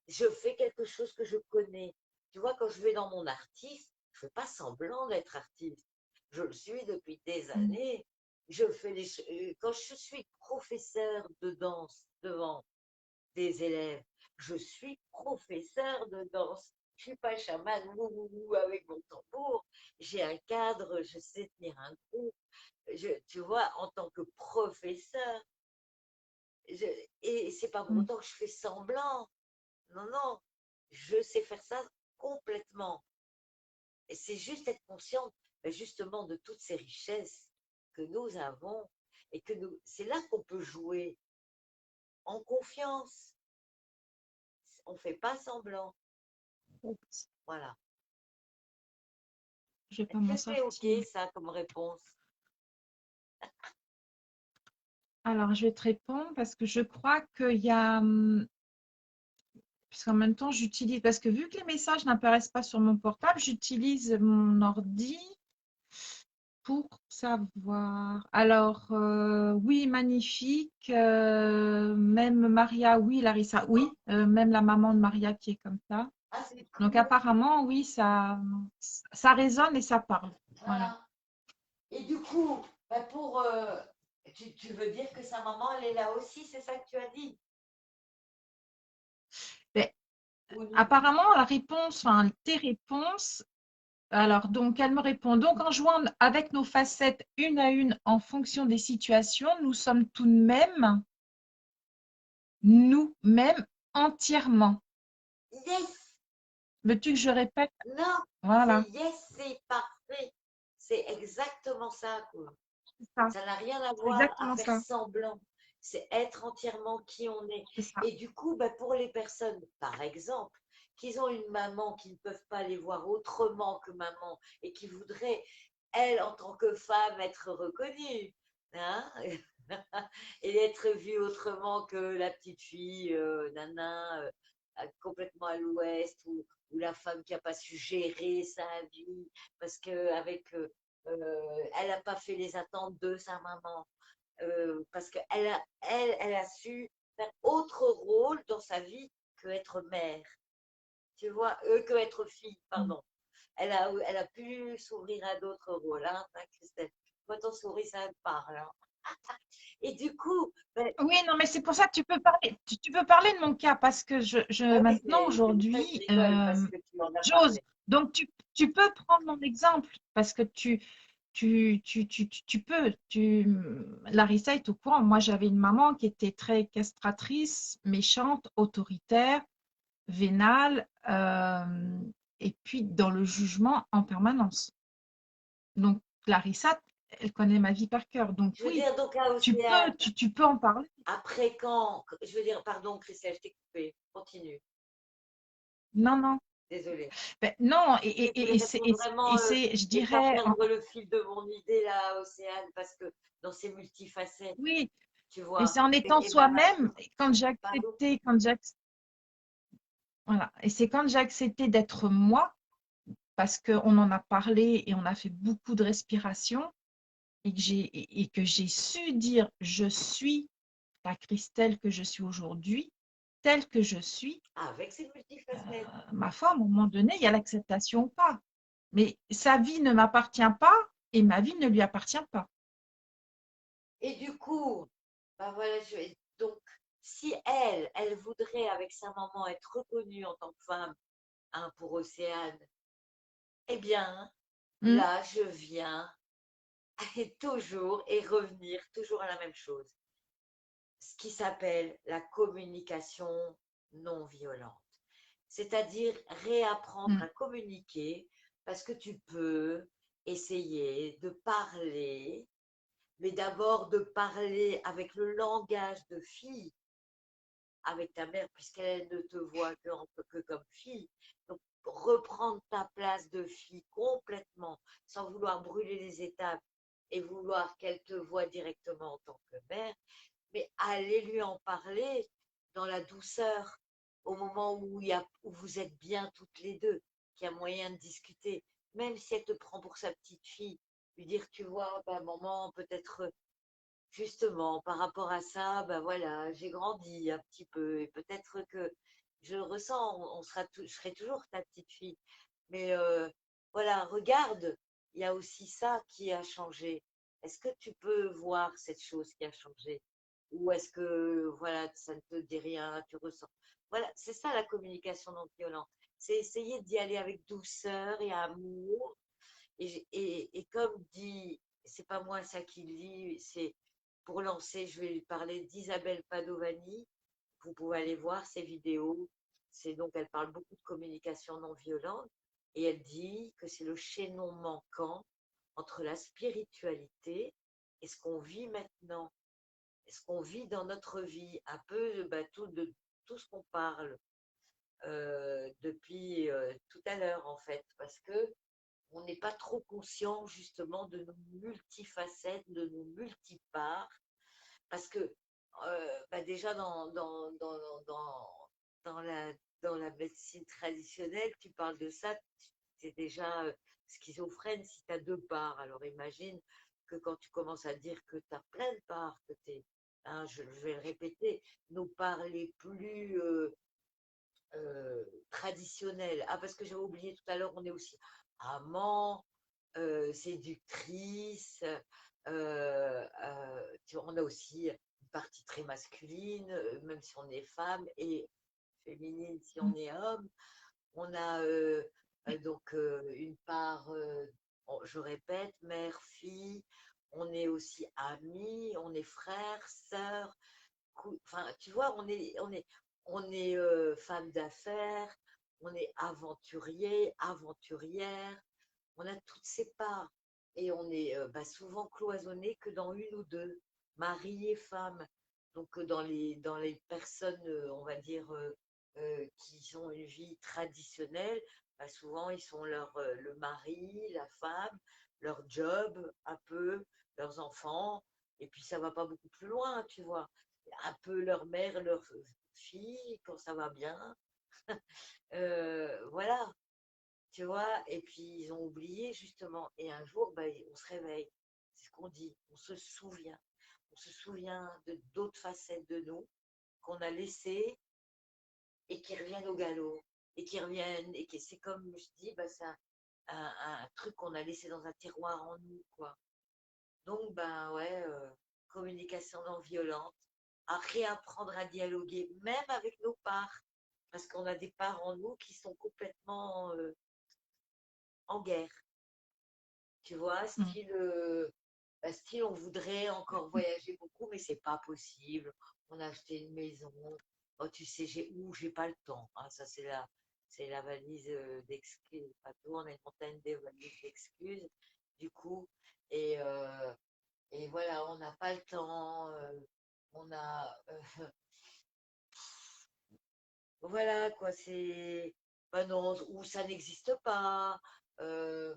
je fais quelque chose que je connais. Tu vois, quand je vais dans mon artiste, je fais pas semblant d'être artiste. Je le suis depuis des Mm. années. Quand je suis professeur de danse devant des élèves, je suis professeur de danse. Je suis pas chaman avec mon tambour. J'ai un cadre, je sais tenir un groupe. Tu vois, en tant que professeur, je, et c'est pas pour Mm. autant que je fais semblant. Non, non, je sais faire ça complètement. Et c'est juste être consciente, justement, de toutes ces richesses que nous avons et que nous, c'est là qu'on peut jouer en confiance. On ne fait pas semblant. Voilà. Je vais pas Est-ce m'en que c'est OK, sortir. ça, comme réponse? Alors, je vais te répondre parce que je crois qu'il y a, puisqu'en même temps, j'utilise, parce que vu que les messages n'apparaissent pas sur mon portable, j'utilise mon ordi pour savoir. Alors, oui, magnifique. Même Maria, oui, Larissa, oui. Même la maman de Maria qui est comme ça. Ah, c'est Donc, cool. apparemment, oui, ça résonne et ça parle. Voilà. Voilà. Et du coup, tu veux dire que sa maman, elle est là aussi, c'est ça que tu as dit? Mais, Ou non? apparemment, la réponse, enfin, tes réponses, alors, donc, elle me répond. Donc, en jouant avec nos facettes une à une en fonction des situations, nous sommes tout de même nous-mêmes entièrement. Yes! Veux-tu que je répète? Non, c'est Voilà, yes, c'est parfait. C'est exactement ça, quoi. c'est ça, Ça n'a rien à c'est voir à exactement faire ça, semblant. C'est être entièrement qui on est. c'est ça. Et du coup, pour les personnes, par exemple, qui ont une maman qui ne peuvent pas les voir autrement que maman et qui voudraient, elle, en tant que femme, être reconnue, hein, et être vue autrement que la petite fille, nana, complètement à l'ouest, ou la femme qui n'a pas su gérer sa vie parce qu'avec elle n'a pas fait les attentes de sa maman, parce elle a su faire autre rôle dans sa vie que être mère, tu vois, que être fille, Mmh. pardon. Elle a pu s'ouvrir à d'autres rôles, hein, Christelle. Moi, ton souris, ça me parle. Hein. Et du coup, Oui, non, mais c'est pour ça que tu peux parler, tu peux parler de mon cas parce que oui, maintenant, c'est pour ça que je aujourd'hui, rigole, parce que tu en as j'ose. parlé. Donc, tu peux prendre mon exemple parce que tu peux. Larissa est au courant. Moi, j'avais une maman qui était très castratrice, méchante, autoritaire, vénale, et puis dans le jugement en permanence. Donc, Larissa, elle connaît ma vie par cœur. Donc, Je veux oui, dire, donc à Océane, tu peux en parler. après quand, je veux dire, pardon, Christelle, je t'ai coupé, continue, Non, non. désolée. Ben, non, Je voulais répondre vraiment je et pas dirais, perdre le fil de mon idée là, Océane, parce que dans ces multifacettes, oui, tu et vois, c'est en étant et même soi-même, artiste, quand pardon. voilà, et c'est quand j'ai accepté d'être moi, parce qu'on en a parlé et on a fait beaucoup de respiration, et que j'ai su dire, je suis la Christelle que je suis aujourd'hui, telle que je suis, Avec ces multifacettes. ma foi, à un moment donné, il y a l'acceptation ou pas. Mais sa vie ne m'appartient pas et ma vie ne lui appartient pas. Et du coup, voilà, donc, si elle voudrait avec sa maman être reconnue en tant que femme, hein, pour Océane, eh bien, Hmm. là, je viens et toujours et revenir toujours à la même chose, ce qui s'appelle la communication non violente. C'est-à-dire réapprendre Hmm. à communiquer parce que tu peux essayer de parler, mais d'abord de parler avec le langage de fille, avec ta mère, puisqu'elle ne te voit que comme fille. Donc, reprendre ta place de fille complètement, sans vouloir brûler les étapes et vouloir qu'elle te voie directement en tant que mère, mais allez lui en parler dans la douceur, au moment où vous êtes bien toutes les deux, qu'il y a moyen de discuter. même si elle te prend pour sa petite fille, lui dire, tu vois, bah, maman, peut-être justement par rapport à ça, bah voilà, j'ai grandi un petit peu et peut-être que je le ressens, je serai toujours ta petite fille. Mais voilà, regarde, il y a aussi ça qui a changé. Est-ce que tu peux voir cette chose qui a changé? Ou est-ce que, voilà, ça ne te dit rien, tu ressens. Voilà, c'est ça la communication non violente. C'est essayer d'y aller avec douceur et amour. Et comme dit, c'est pas moi ça qui le dit, c'est pour lancer, je vais lui parler d'Isabelle Padovani. Vous pouvez aller voir ses vidéos. C'est donc, elle parle beaucoup de communication non violente et elle dit que c'est le chaînon manquant entre la spiritualité et ce qu'on vit maintenant, et ce qu'on vit dans notre vie, un peu bah, tout ce qu'on parle depuis tout à l'heure en fait, parce que on n'est pas trop conscient justement de nos multifacettes, de nos multiparts, parce que bah déjà dans la, dans la médecine traditionnelle, tu parles de ça, tu es déjà schizophrène si tu as deux parts. Alors imagine que quand tu commences à dire que tu as plein de parts, que tu es, hein, je vais le répéter, nos parts les plus traditionnelles. Ah, parce que j'avais oublié tout à l'heure, on est aussi amant, séductrice, on a aussi une partie très masculine, même si on est femme, et féminine si on est homme. On a donc une part, je répète, mère, fille, on est aussi amis, on est frères, sœurs, enfin, tu vois, on est femme d'affaires, on est aventurier, aventurière, on a toutes ces parts et on est bah, souvent cloisonné que dans une ou deux, mari et femme. Donc dans les personnes, on va dire, qui ont une vie traditionnelle, bah, souvent ils sont le mari, la femme, leur job un peu, leurs enfants, et puis ça va pas beaucoup plus loin, tu vois. Un peu leur mère, leur fille, quand ça va bien. Voilà, tu vois, et puis ils ont oublié justement. Et un jour, bah, on se réveille. C'est ce qu'on dit. On se souvient. On se souvient de d'autres facettes de nous qu'on a laissées et qui reviennent au galop. Et qui reviennent. Et c'est comme je dis, bah, c'est un truc qu'on a laissé dans un tiroir en nous, quoi. Donc, ben ouais, communication non violente. À réapprendre à dialoguer, même avec nos parts. Parce qu'on a des parts en nous qui sont complètement en guerre. Tu vois, Mm. style, on voudrait encore voyager beaucoup, mais c'est pas possible. On a acheté une maison. Oh, tu sais, j'ai pas le temps. Ah, ça, c'est la valise d'excuses. Pas tout, on a une montagne de valises d'excuses, du coup. Et, euh, et voilà, on n'a pas le temps. On a, voilà, quoi, c'est, ben non, ou ça n'existe pas. euh,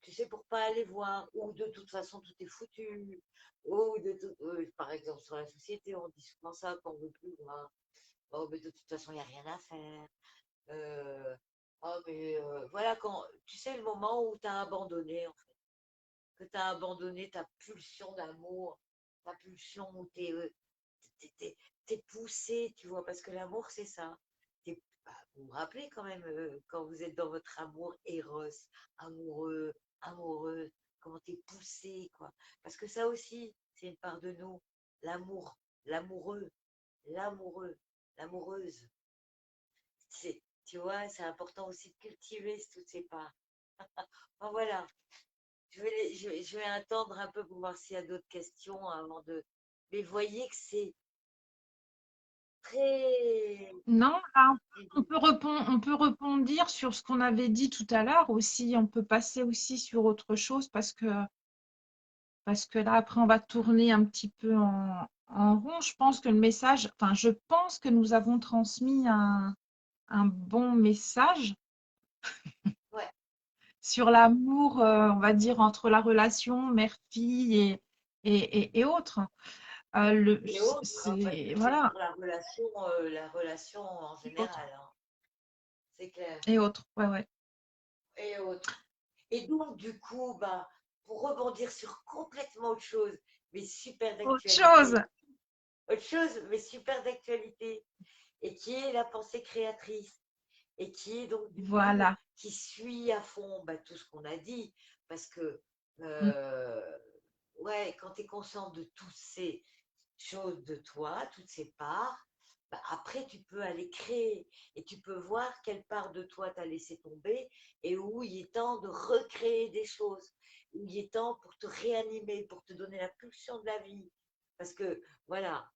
tu sais, pour pas aller voir, ou de toute façon tout est foutu, ou par exemple sur la société, on dit souvent ça qu'on veut plus voir. Oh, mais de toute façon, il n'y a rien à faire. Euh, oh, mais voilà, quand tu sais le moment où tu as abandonné, en fait, que tu as abandonné ta pulsion d'amour, ta pulsion où t'es poussé, tu vois, parce que l'amour, c'est ça. Bah, vous vous rappelez quand même, quand vous êtes dans votre amour éros, amoureux, amoureuse, comment t'es poussé, quoi. Parce que ça aussi, c'est une part de nous. L'amour, l'amoureux, l'amoureux, l'amoureuse. Tu vois, c'est important aussi de cultiver toutes ces parts. Bon, voilà, je vais attendre un peu pour voir s'il y a d'autres questions avant de. Mais voyez que c'est très. Non, là, on peut rebondir sur ce qu'on avait dit tout à l'heure aussi. On peut passer aussi sur autre chose parce que là, après, on va tourner un petit peu en rond. Je pense que le message, enfin, je pense que nous avons transmis un bon message Ouais. sur l'amour, on va dire, entre la relation mère-fille et autres. Et autres, hein, parce C'est, que c'est voilà, pour la relation en et autres, général, hein, c'est clair. et autres, ouais, ouais. Et autres. Et donc, du coup, bah, pour rebondir sur complètement autre chose, mais super Autre chose. d'actualité, autre chose, mais super d'actualité, et qui est la pensée créatrice, et qui est donc du coup, Voilà. qui suit à fond bah, tout ce qu'on a dit, parce que, Mm. ouais, quand tu es conscient de toutes ces choses de toi, toutes ces parts, bah, après tu peux aller créer, et tu peux voir quelle part de toi t'as laissé tomber, et où il est temps de recréer des choses, où il est temps pour te réanimer, pour te donner la pulsion de la vie. Parce que, voilà,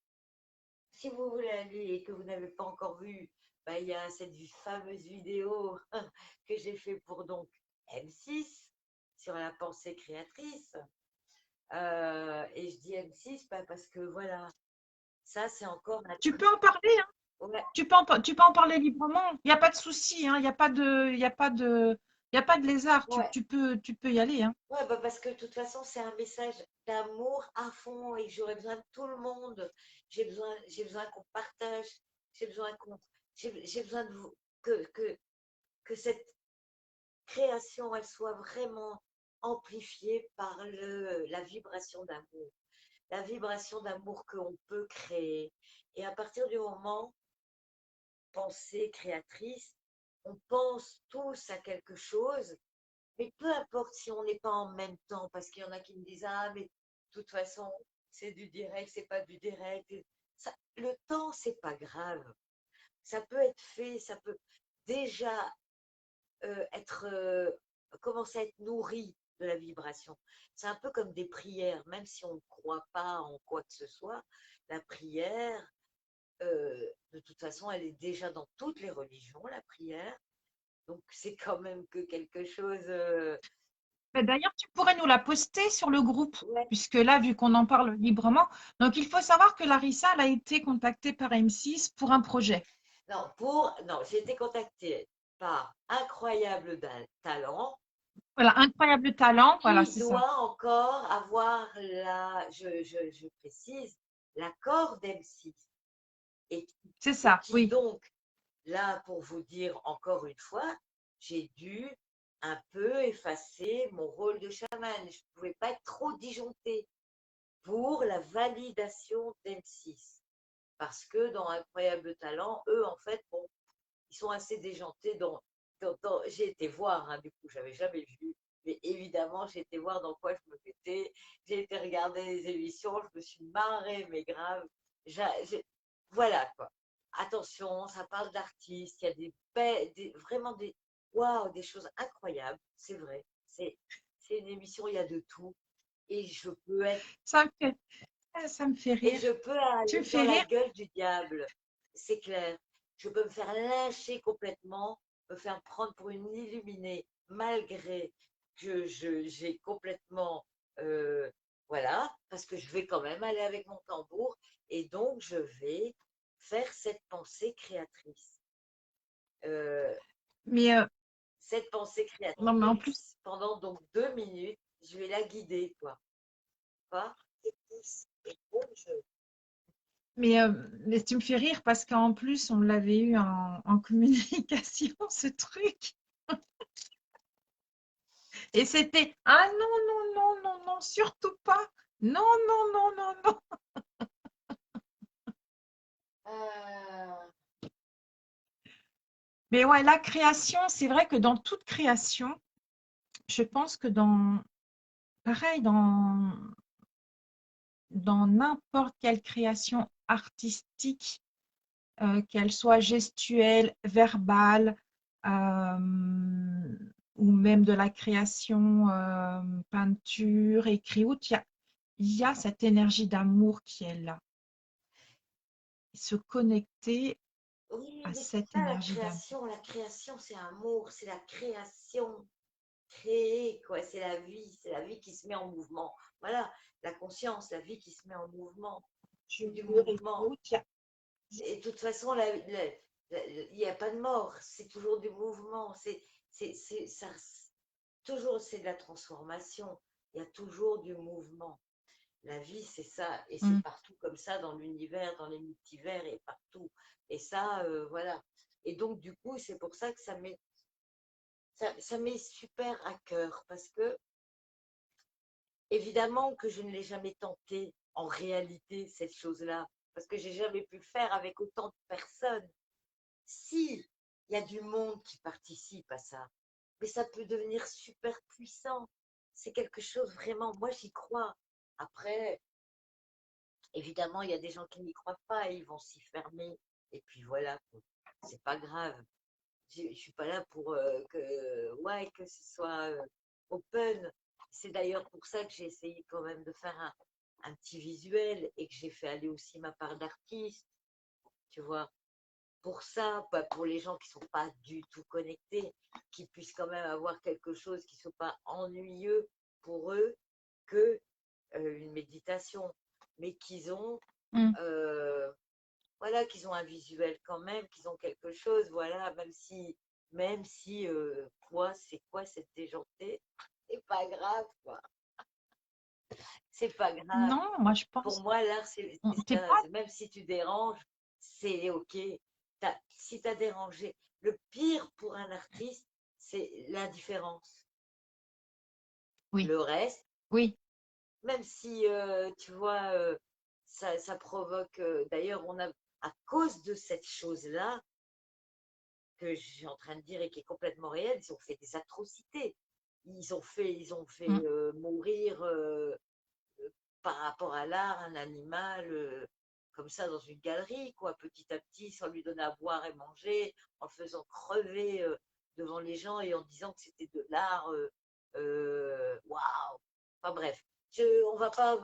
si vous voulez aller et que vous n'avez pas encore vu, bah, il y a cette fameuse vidéo que j'ai fait pour donc M6 sur la pensée créatrice. Et je dis M6 parce que voilà, ça c'est encore un Tu truc. peux en parler, hein. Ouais, Tu peux en parler librement. Il n'y a pas de souci, hein. Il n'y a pas de, il y a pas de, il y a pas de lézard. ouais, Tu peux y aller, hein. ouais, bah parce que de toute façon c'est un message d'amour à fond et que j'aurais besoin de tout le monde. J'ai besoin qu'on partage, j'ai besoin qu'on, j'ai besoin de vous, que cette création, elle soit vraiment amplifiée par la vibration d'amour. La vibration d'amour qu'on peut créer. Et à partir du moment, pensée créatrice, on pense tous à quelque chose, mais peu importe si on n'est pas en même temps, parce qu'il y en a qui me disent, ah, mais de toute façon, c'est du direct, c'est pas du direct. Ça, le temps, c'est pas grave. Ça peut être fait, ça peut déjà être, commencer à être nourri de la vibration. C'est un peu comme des prières, même si on ne croit pas en quoi que ce soit, la prière, de toute façon, elle est déjà dans toutes les religions, la prière. Donc, c'est quand même que quelque chose. Mais d'ailleurs, tu pourrais nous la poster sur le groupe, Ouais. puisque là, vu qu'on en parle librement. Donc, il faut savoir que Larissa, elle a été contactée par M6 pour un projet. Non, non, j'ai été contactée par Incroyable Talent Voilà, incroyable talent. Voilà, qui c'est ça. doit encore avoir je précise, l'accord d'M6 et, C'est et ça, qui oui. donc, là, pour vous dire encore une fois, j'ai dû un peu effacer mon rôle de chaman. Je ne pouvais pas être trop disjonctée pour la validation d'M6. Parce que dans Incroyable Talent, eux, en fait, bon, ils sont assez déjantés. J'ai été voir, hein, du coup, j'avais jamais vu. Mais évidemment, j'ai été voir dans quoi je me mettais. J'ai été regarder les émissions, je me suis marrée, mais grave. Voilà, quoi. Attention, ça parle d'artistes, il y a vraiment waouh, des choses incroyables, c'est vrai. C'est une émission, il y a de tout. Et je peux être, Ça me fait, ça me fait et rire. je peux Tu aller me dans fais la rire. gueule du diable, c'est clair. Je peux me faire lyncher complètement, me faire prendre pour une illuminée, malgré que j'ai complètement, euh, voilà, parce que je vais quand même aller avec mon tambour, et donc je vais faire cette pensée créatrice. Euh, Mais cette pensée non, mais en plus, créatrice, pendant donc 2 minutes, je vais la guider, quoi. Pas? Et donc, mais tu me fais rire parce qu'en plus, on l'avait eu en communication, ce truc. Et c'était, ah non, non, non, non, non, surtout pas. Non, non, non, non, non. euh, Mais ouais, la création, c'est vrai que dans toute création, je pense que pareil, dans n'importe quelle création artistique, qu'elle soit gestuelle, verbale, ou même de la création, peinture, écrit, il y a cette énergie d'amour qui est là. Se connecter oui, à mais c'est cette ça la énergie d'amour. création. La création, c'est amour, c'est la création. Créer, quoi. C'est la vie qui se met en mouvement. Voilà, la conscience, la vie qui se met en mouvement. C'est du Pur et mouvement. tout, Et de toute façon, il n'y a pas de mort, c'est toujours du mouvement. Ça, toujours, c'est de la transformation. Il y a toujours du mouvement. La vie, c'est ça, et c'est mm. partout comme ça dans l'univers, dans les multivers et partout. Et ça, voilà. Et donc, du coup, c'est pour ça que ça m'est super à cœur parce que, évidemment, que je ne l'ai jamais tenté en réalité, cette chose-là, parce que j'ai jamais pu le faire avec autant de personnes. Si, il y a du monde qui participe à ça, mais ça peut devenir super puissant. C'est quelque chose vraiment, moi j'y crois. Après, évidemment, il y a des gens qui n'y croient pas et ils vont s'y fermer. Et puis voilà, quoi. C'est pas grave. Je suis pas là pour ouais, que ce soit open. C'est d'ailleurs pour ça que j'ai essayé quand même de faire un petit visuel et que j'ai fait aller aussi ma part d'artiste, tu vois. Pour ça, pas pour les gens qui sont pas du tout connectés, qui puissent quand même avoir quelque chose qui ne soit pas ennuyeux pour eux que une méditation, mais qu'ils ont Mm. euh, voilà, qu'ils ont un visuel quand même, qu'ils ont quelque chose, voilà, même si quoi, c'est quoi cette déjantée, c'est pas grave, quoi. C'est pas grave. Non, moi je Pour pense, moi, l'art, c'est t'es ça. pas. Même si tu déranges, c'est OK. Si tu as dérangé, le pire pour un artiste, c'est l'indifférence. Oui, Le reste, oui. même si, tu vois, ça provoque. D'ailleurs, à cause de cette chose-là, que je suis en train de dire et qui est complètement réelle, ils ont fait des atrocités. Ils ont fait Mm. mourir par rapport à l'art un animal comme ça dans une galerie, quoi, petit à petit, sans lui donner à boire et manger, en le faisant crever devant les gens et en disant que c'était de l'art. Waouh! Enfin bref, on va pas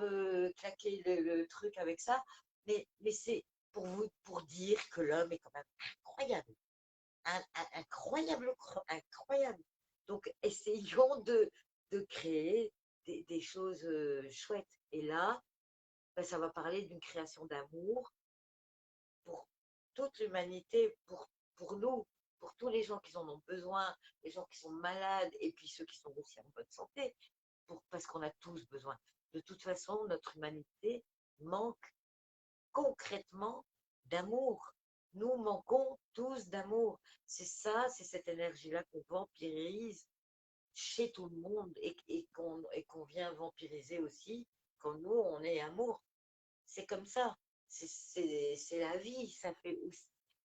claquer le truc avec ça, mais c'est pour dire que l'homme est quand même incroyable incroyable, incroyable. Donc, essayons de créer des choses chouettes. Et là, ben, ça va parler d'une création d'amour pour toute l'humanité, pour nous, pour tous les gens qui en ont besoin, les gens qui sont malades et puis ceux qui sont aussi en bonne santé, parce qu'on a tous besoin. De toute façon, notre humanité manque concrètement d'amour. Nous manquons tous d'amour. C'est ça, c'est cette énergie-là qu'on vampirise chez tout le monde et qu'on vient vampiriser aussi quand nous, on est amour. C'est comme ça. C'est la vie.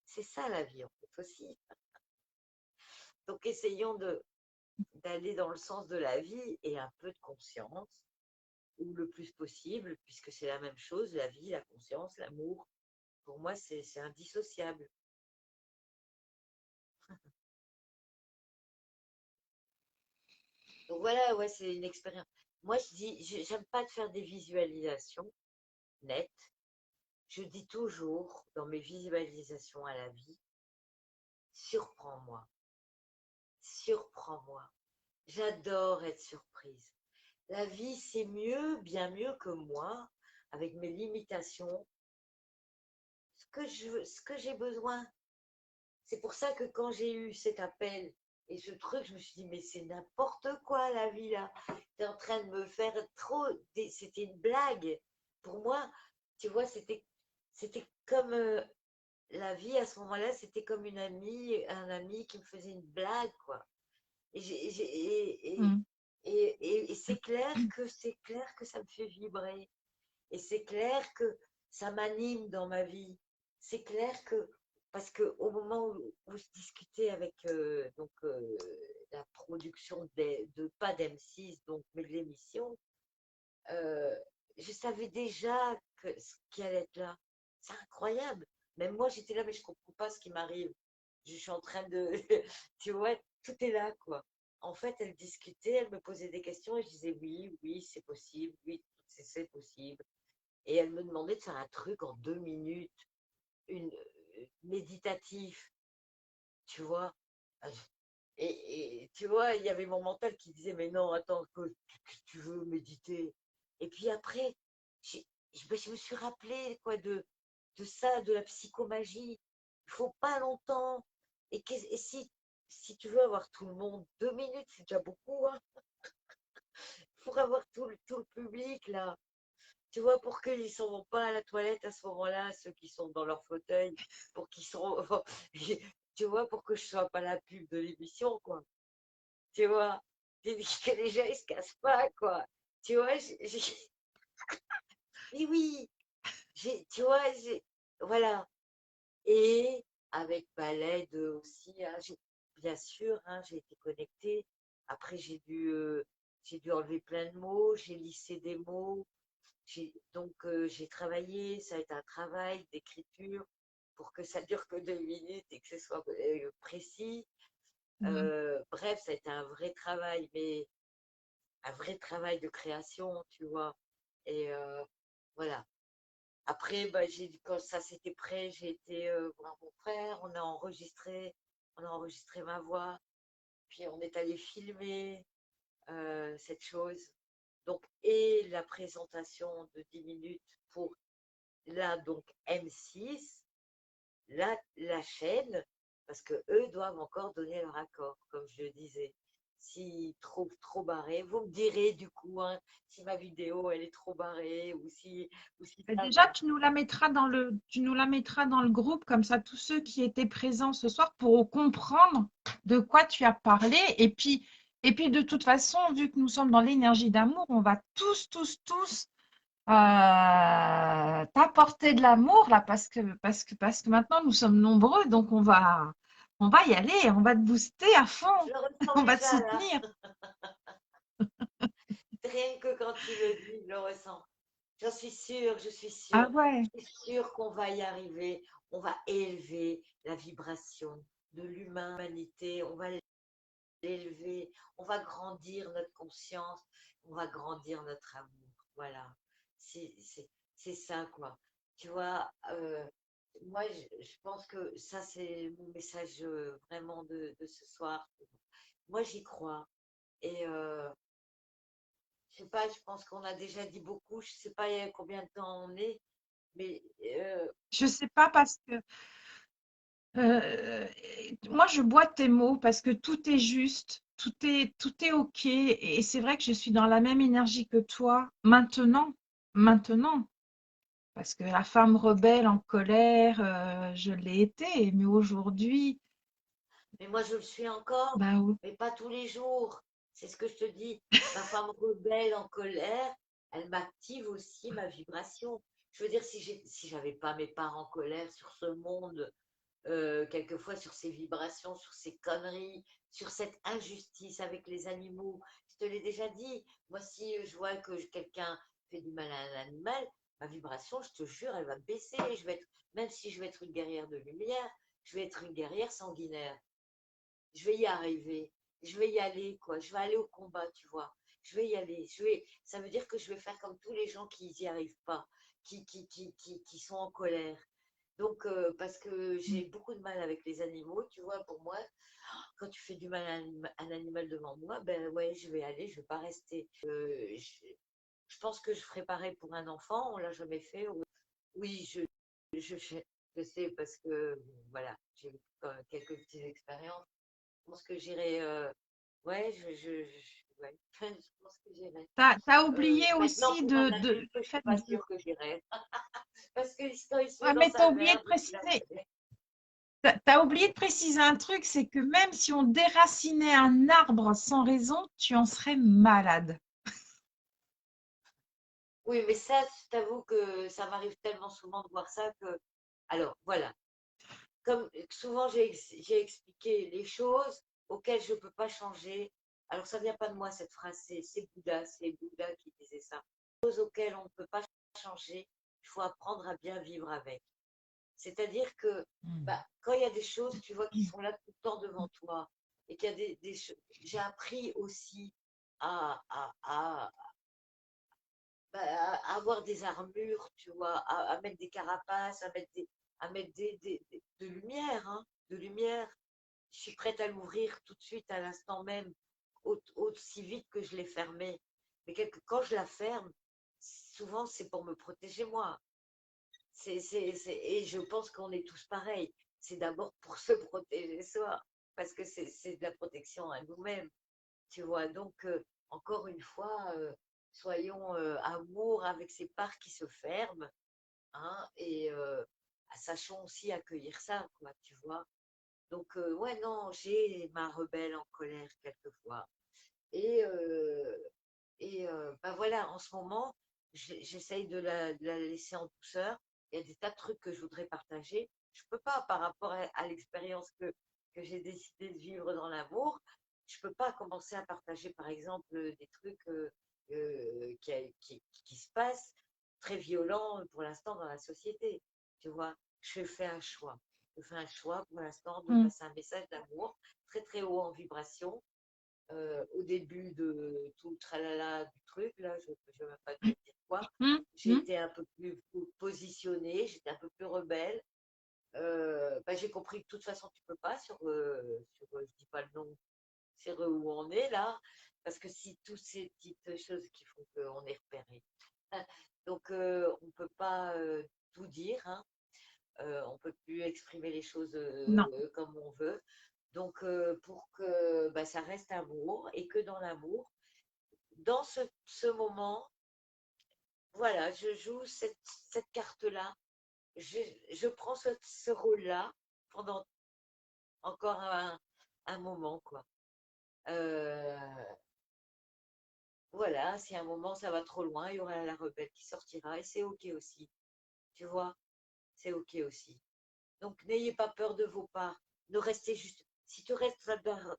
C'est ça la vie, en fait, aussi. Donc, essayons d'aller dans le sens de la vie et un peu de conscience, ou le plus possible, puisque c'est la même chose, la vie, la conscience, l'amour. Pour moi, c'est indissociable. Donc voilà, ouais, c'est une expérience. Moi, je dis, j'aime pas de faire des visualisations nettes. Je dis toujours dans mes visualisations à la vie, surprends-moi, surprends-moi. J'adore être surprise. La vie, c'est mieux, bien mieux que moi, avec mes limitations, ce que j'ai besoin. C'est pour ça que quand j'ai eu cet appel et ce truc, je me suis dit, mais c'est n'importe quoi la vie là. Tu es en train de me faire trop. C'était une blague. Pour moi, tu vois, c'était comme la vie à ce moment-là, c'était comme une amie, un ami qui me faisait une blague, quoi. Et, Mm. c'est clair que ça me fait vibrer. Et c'est clair que ça m'anime dans ma vie. C'est clair que, parce qu'au moment où je discutais avec la production pas d'M6, donc, mais de l'émission, euh, je savais déjà ce qui allait être là. C'est incroyable. Même moi, j'étais là, mais je ne comprends pas ce qui m'arrive. Je suis en train de. Tu vois, tout est là, quoi. En fait, elle discutait, elle me posait des questions et je disais oui, oui, c'est possible, oui, c'est possible. Et elle me demandait de faire un truc en 2 minutes, méditatif, tu vois. Et tu vois, il y avait mon mental qui disait, mais non, attends, que tu veux méditer. Et puis après, j'ai- je me suis rappelé quoi, de ça, de la psychomagie. Il faut pas longtemps. Et si tu veux avoir tout le monde, 2 minutes, c'est déjà beaucoup, hein, pour avoir tout le public, là. Tu vois, pour qu'ils ne s'en vont pas à la toilette à ce moment-là, ceux qui sont dans leur fauteuil, pour qu'ils sont. Tu vois, pour que je ne sois pas la pub de l'émission, quoi. tu vois. Que les gens, ils se cassent pas, quoi. Tu vois, mais oui, tu vois, voilà. Et avec ma l'aide aussi, hein, bien sûr, hein, j'ai été connectée. Après, j'ai dû enlever plein de mots, j'ai lissé des mots. Donc, j'ai travaillé, ça a été un travail d'écriture pour que ça dure que 2 minutes et que ce soit précis. Mm. Bref, ça a été un vrai travail, mais un vrai travail de création, tu vois. Et voilà. Après, bah, quand ça c'était prêt, j'ai été voir mon frère, on a enregistré ma voix, puis on est allé filmer cette chose. Donc, et la présentation de 10 minutes pour là, donc M6, la chaîne, parce que eux doivent encore donner leur accord, comme je le disais. S'ils trouvent trop barré, vous me direz du coup hein, si ma vidéo elle est trop barrée ou si Mais ça déjà, va. tu nous la mettras dans le groupe, comme ça tous ceux qui étaient présents ce soir pourront comprendre de quoi tu as parlé. Et puis de toute façon, vu que nous sommes dans l'énergie d'amour, on va tous t'apporter de l'amour là, parce que maintenant nous sommes nombreux, donc on va y aller, on va te booster à Je fond, le ressens on va te déjà là. soutenir. Rien que quand tu le dis, je le ressens. J'en suis sûre, Ah ouais. je suis sûre qu'on va y arriver. On va élever la vibration de l'humanité, on va l'élever, on va grandir notre conscience, on va grandir notre amour. Voilà, c'est c'est ça, quoi. Tu vois, moi, je pense que ça, c'est mon message vraiment de ce soir. Moi, j'y crois. Et je sais pas, je pense qu'on a déjà dit beaucoup. Je sais pas combien de temps on est, mais Je sais pas parce que moi, je bois tes mots parce que tout est juste, tout est OK. Et c'est vrai que je suis dans la même énergie que toi maintenant, parce que la femme rebelle en colère, je l'ai été, mais aujourd'hui, mais moi, je le suis encore, bah oui. mais pas tous les jours. C'est ce que je te dis. Ma femme rebelle en colère, elle m'active aussi ma vibration. Je veux dire, si j'avais pas mes parts en colère sur ce monde, quelquefois sur ces vibrations, sur ces conneries, sur cette injustice avec les animaux, je te l'ai déjà dit. Moi, si je vois que quelqu'un fait du mal à un animal, ma vibration, je te jure, elle va baisser. Même si je vais être une guerrière de lumière, je vais être une guerrière sanguinaire. Je vais y arriver, je vais y aller, quoi. Je vais aller au combat, tu vois. Je vais y aller. Ça veut dire que je vais faire comme tous les gens qui n'y arrivent pas, qui sont en colère. Donc, parce que j'ai beaucoup de mal avec les animaux, tu vois, pour moi, quand tu fais du mal à un animal devant moi, ben ouais, je vais aller, je vais pas rester. Je pense que je ferai pareil pour un enfant, on l'a jamais fait. Oui, je, je sais parce que, voilà, j'ai eu quelques petites expériences. Je pense que j'irai. Ouais, ouais, je pense que j'irai. T'as oublié Maintenant, aussi pour un le adulte, je suis fait pas de... sûre que j'irai. Parce que quand il se met Ouais, dans mais t'as sa oublié de merde, préciser, t'as oublié de préciser un truc, c'est que même si on déracinait un arbre sans raison, tu en serais malade. oui, mais ça, je t'avoue que ça m'arrive tellement souvent de voir ça que. Alors, voilà. Comme souvent j'ai expliqué les choses auxquelles je ne peux pas changer. Alors, ça ne vient pas de moi cette phrase, c'est Bouddha qui disait ça. Les choses auxquelles on ne peut pas changer, il faut apprendre à bien vivre avec. C'est-à-dire que Mm. bah, quand il y a des choses, tu vois, qui sont là tout le temps devant toi, et qu'il y a des choses. J'ai appris aussi à, bah, à avoir des armures, tu vois, à mettre des carapaces, à mettre de lumière, hein, de lumière. Je suis prête à l'ouvrir tout de suite, à l'instant même, aussi vite que je l'ai fermée. Mais quand je la ferme, souvent c'est pour me protéger moi. Et je pense qu'on est tous pareils. C'est d'abord pour se protéger soi, parce que c'est de la protection à nous-mêmes, tu vois. Donc, encore une fois, soyons amour avec ces parts qui se ferment, hein, et sachons aussi accueillir ça, quoi, tu vois. Donc, ouais, non, j'ai ma rebelle en colère quelquefois. Et, bah voilà, en ce moment, j'essaye de la laisser en douceur. Il y a des tas de trucs que je voudrais partager. Je peux pas, par rapport à l'expérience que j'ai décidé de vivre dans l'amour, je peux pas commencer à partager, par exemple, des trucs qui se passent très violents pour l'instant dans la société. Tu vois, je fais un choix. Je fais un choix pour l'instant de Mm, passer un message d'amour très très haut en vibration au début de tout le tralala du truc, là, je ne vais même pas te dire quoi, mm, j'ai mm. été un peu plus positionnée, j'étais un peu plus rebelle. Bah, j'ai compris que de toute façon, tu peux pas je dis pas le nom, sur où on est là, parce que si toutes ces petites choses qui font qu'on est repéré. Donc, on ne peut pas tout dire, hein. On ne peut plus exprimer les choses Non, comme on veut. Donc, pour que bah, ça reste amour et que dans l'amour, dans ce moment, voilà, je joue cette carte-là. Je prends ce rôle-là pendant encore un moment, quoi. Euh, voilà, si à un moment ça va trop loin, il y aura la rebelle qui sortira et c'est OK aussi. Tu vois, c'est OK aussi. Donc, n'ayez pas peur de vos parts. Ne restez juste. Si tu restes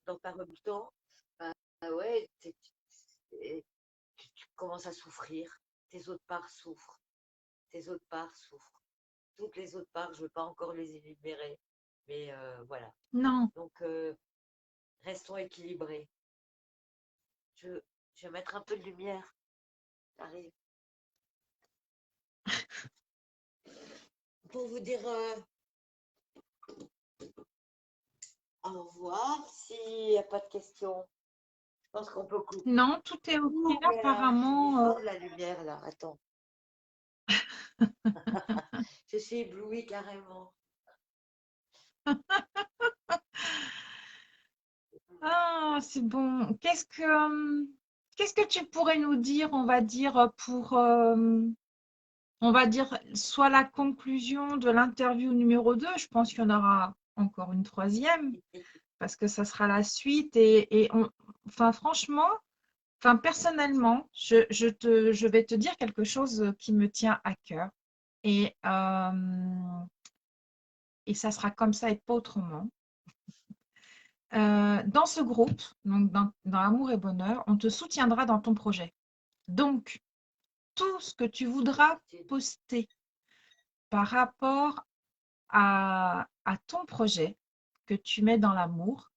dans ta rébellion, bah ouais, tu commences à souffrir. Tes autres parts souffrent. Tes autres parts souffrent. Toutes les autres parts, je ne veux pas encore les énumérer. Mais voilà. non. Donc, restons équilibrés. Je, je vais mettre un peu de lumière. J'arrive. Pour vous dire au revoir. S'il n'y a pas de questions, je pense qu'on peut couper. Non, tout est OK Ouh, mais là, il apparemment. faut de la lumière là. Attends. Je suis éblouie carrément. Ah, c'est bon. Qu'est-ce que tu pourrais nous dire, on va dire, pour, on va dire, soit la conclusion de l'interview numéro 2. Je pense qu'il y en aura encore une troisième, parce que ça sera la suite. Enfin, franchement, enfin, personnellement, je vais te dire quelque chose qui me tient à cœur. Et, euh, et ça sera comme ça et pas autrement. Dans ce groupe, donc dans Amour et Bonheur, on te soutiendra dans ton projet. Donc, tout ce que tu voudras poster par rapport à ton projet que tu mets dans l'amour,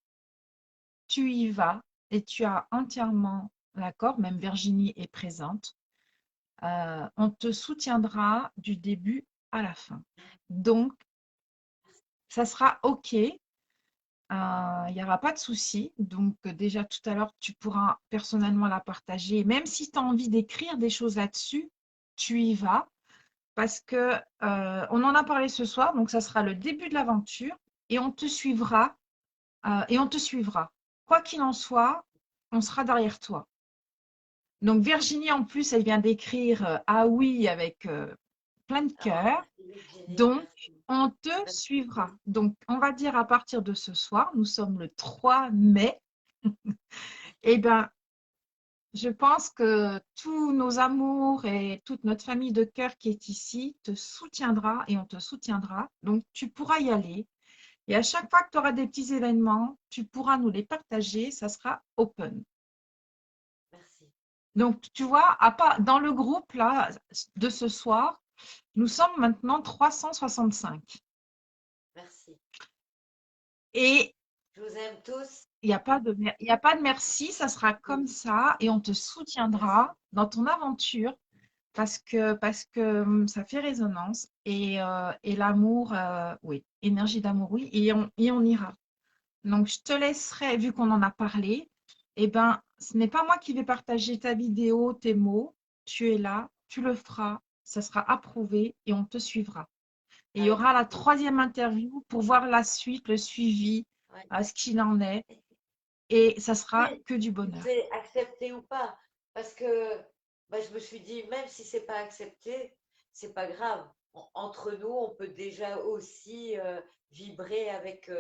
tu y vas et tu as entièrement l'accord, même Virginie est présente. On te soutiendra du début à la fin. Donc, ça sera OK. Il n'y aura pas de souci. Donc, déjà tout à l'heure, tu pourras personnellement la partager. Même si tu as envie d'écrire des choses là-dessus, tu y vas. Parce que on en a parlé ce soir, donc ça sera le début de l'aventure et on te suivra et on te suivra. Quoi qu'il en soit, on sera derrière toi. Donc Virginie, en plus, elle vient d'écrire Ah oui avec plein de Ah, cœur. merci Virginie, Donc, merci. on te Merci. suivra. Donc, on va dire à partir de ce soir, nous sommes le 3 mai, eh bien, je pense que tous nos amours et toute notre famille de cœur qui est ici te soutiendra et on te soutiendra. Donc, tu pourras y aller. Et à chaque fois que tu auras des petits événements, tu pourras nous les partager. Ça sera open. Merci. Donc, tu vois, dans le groupe là, de ce soir, nous sommes maintenant 365. Merci. Et Je vous aime tous. il y a pas de merci, ça sera comme ça et on te Merci. soutiendra dans ton aventure parce que ça fait résonance et l'amour, oui, énergie d'amour, oui, et on ira. Donc, je te laisserai, vu qu'on en a parlé, eh ben, ce n'est pas moi qui vais partager ta vidéo, tes mots. Tu es là, tu le feras, ça sera approuvé et on te suivra. Et il y Avec aura la grand plaisir. troisième interview pour voir la suite, le suivi, Ouais. ce qu'il en est. Et ça sera Oui, que du bonheur. c'est accepté ou pas. Parce que bah, je me suis dit, même si c'est pas accepté, c'est pas grave. Entre nous, on peut déjà aussi vibrer avec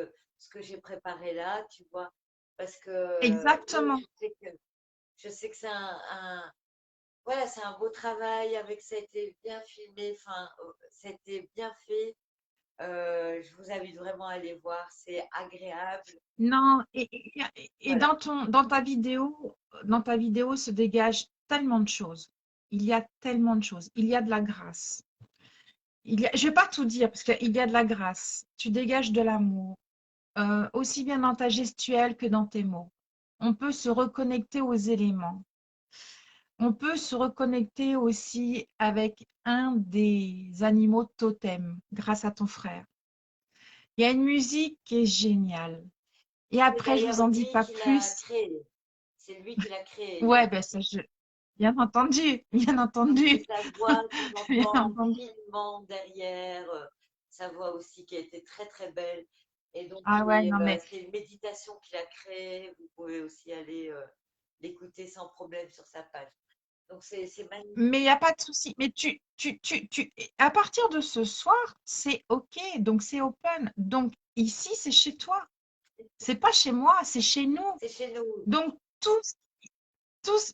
ce que j'ai préparé là, tu vois. Parce que oui, Exactement. je sais que c'est voilà, c'est un beau travail avec, ça a été bien filmé, enfin, ça a été bien fait. Je vous invite vraiment à aller voir, c'est agréable. Non, et Voilà. dans ta vidéo se dégage tellement de choses. Il y a tellement de choses. Il y a de la grâce. Je vais pas tout dire parce qu'il y a de la grâce. Tu dégages de l'amour, aussi bien dans ta gestuelle que dans tes mots. On peut se reconnecter aux éléments. On peut se reconnecter aussi avec un des animaux totems grâce à ton frère. Il y a une musique qui est géniale. Et C'est après, je vous d'ailleurs en dis lui pas qui l'a plus. créé. C'est lui qui l'a créé, Ouais, donc ben bien entendu, bien et entendu, sa voix qu'on bien entend entendu. finement derrière, sa voix aussi qui a été très très belle. Et donc Ah ouais, non mais, c'est une méditation qu'il a créée. Vous pouvez aussi aller l'écouter sans problème sur sa page. Donc c'est magnifique. il n'y a pas de souci. Mais à partir de ce soir, c'est OK. Donc c'est open. Donc ici, c'est chez toi. C'est pas chez moi, c'est chez nous. C'est chez nous. Donc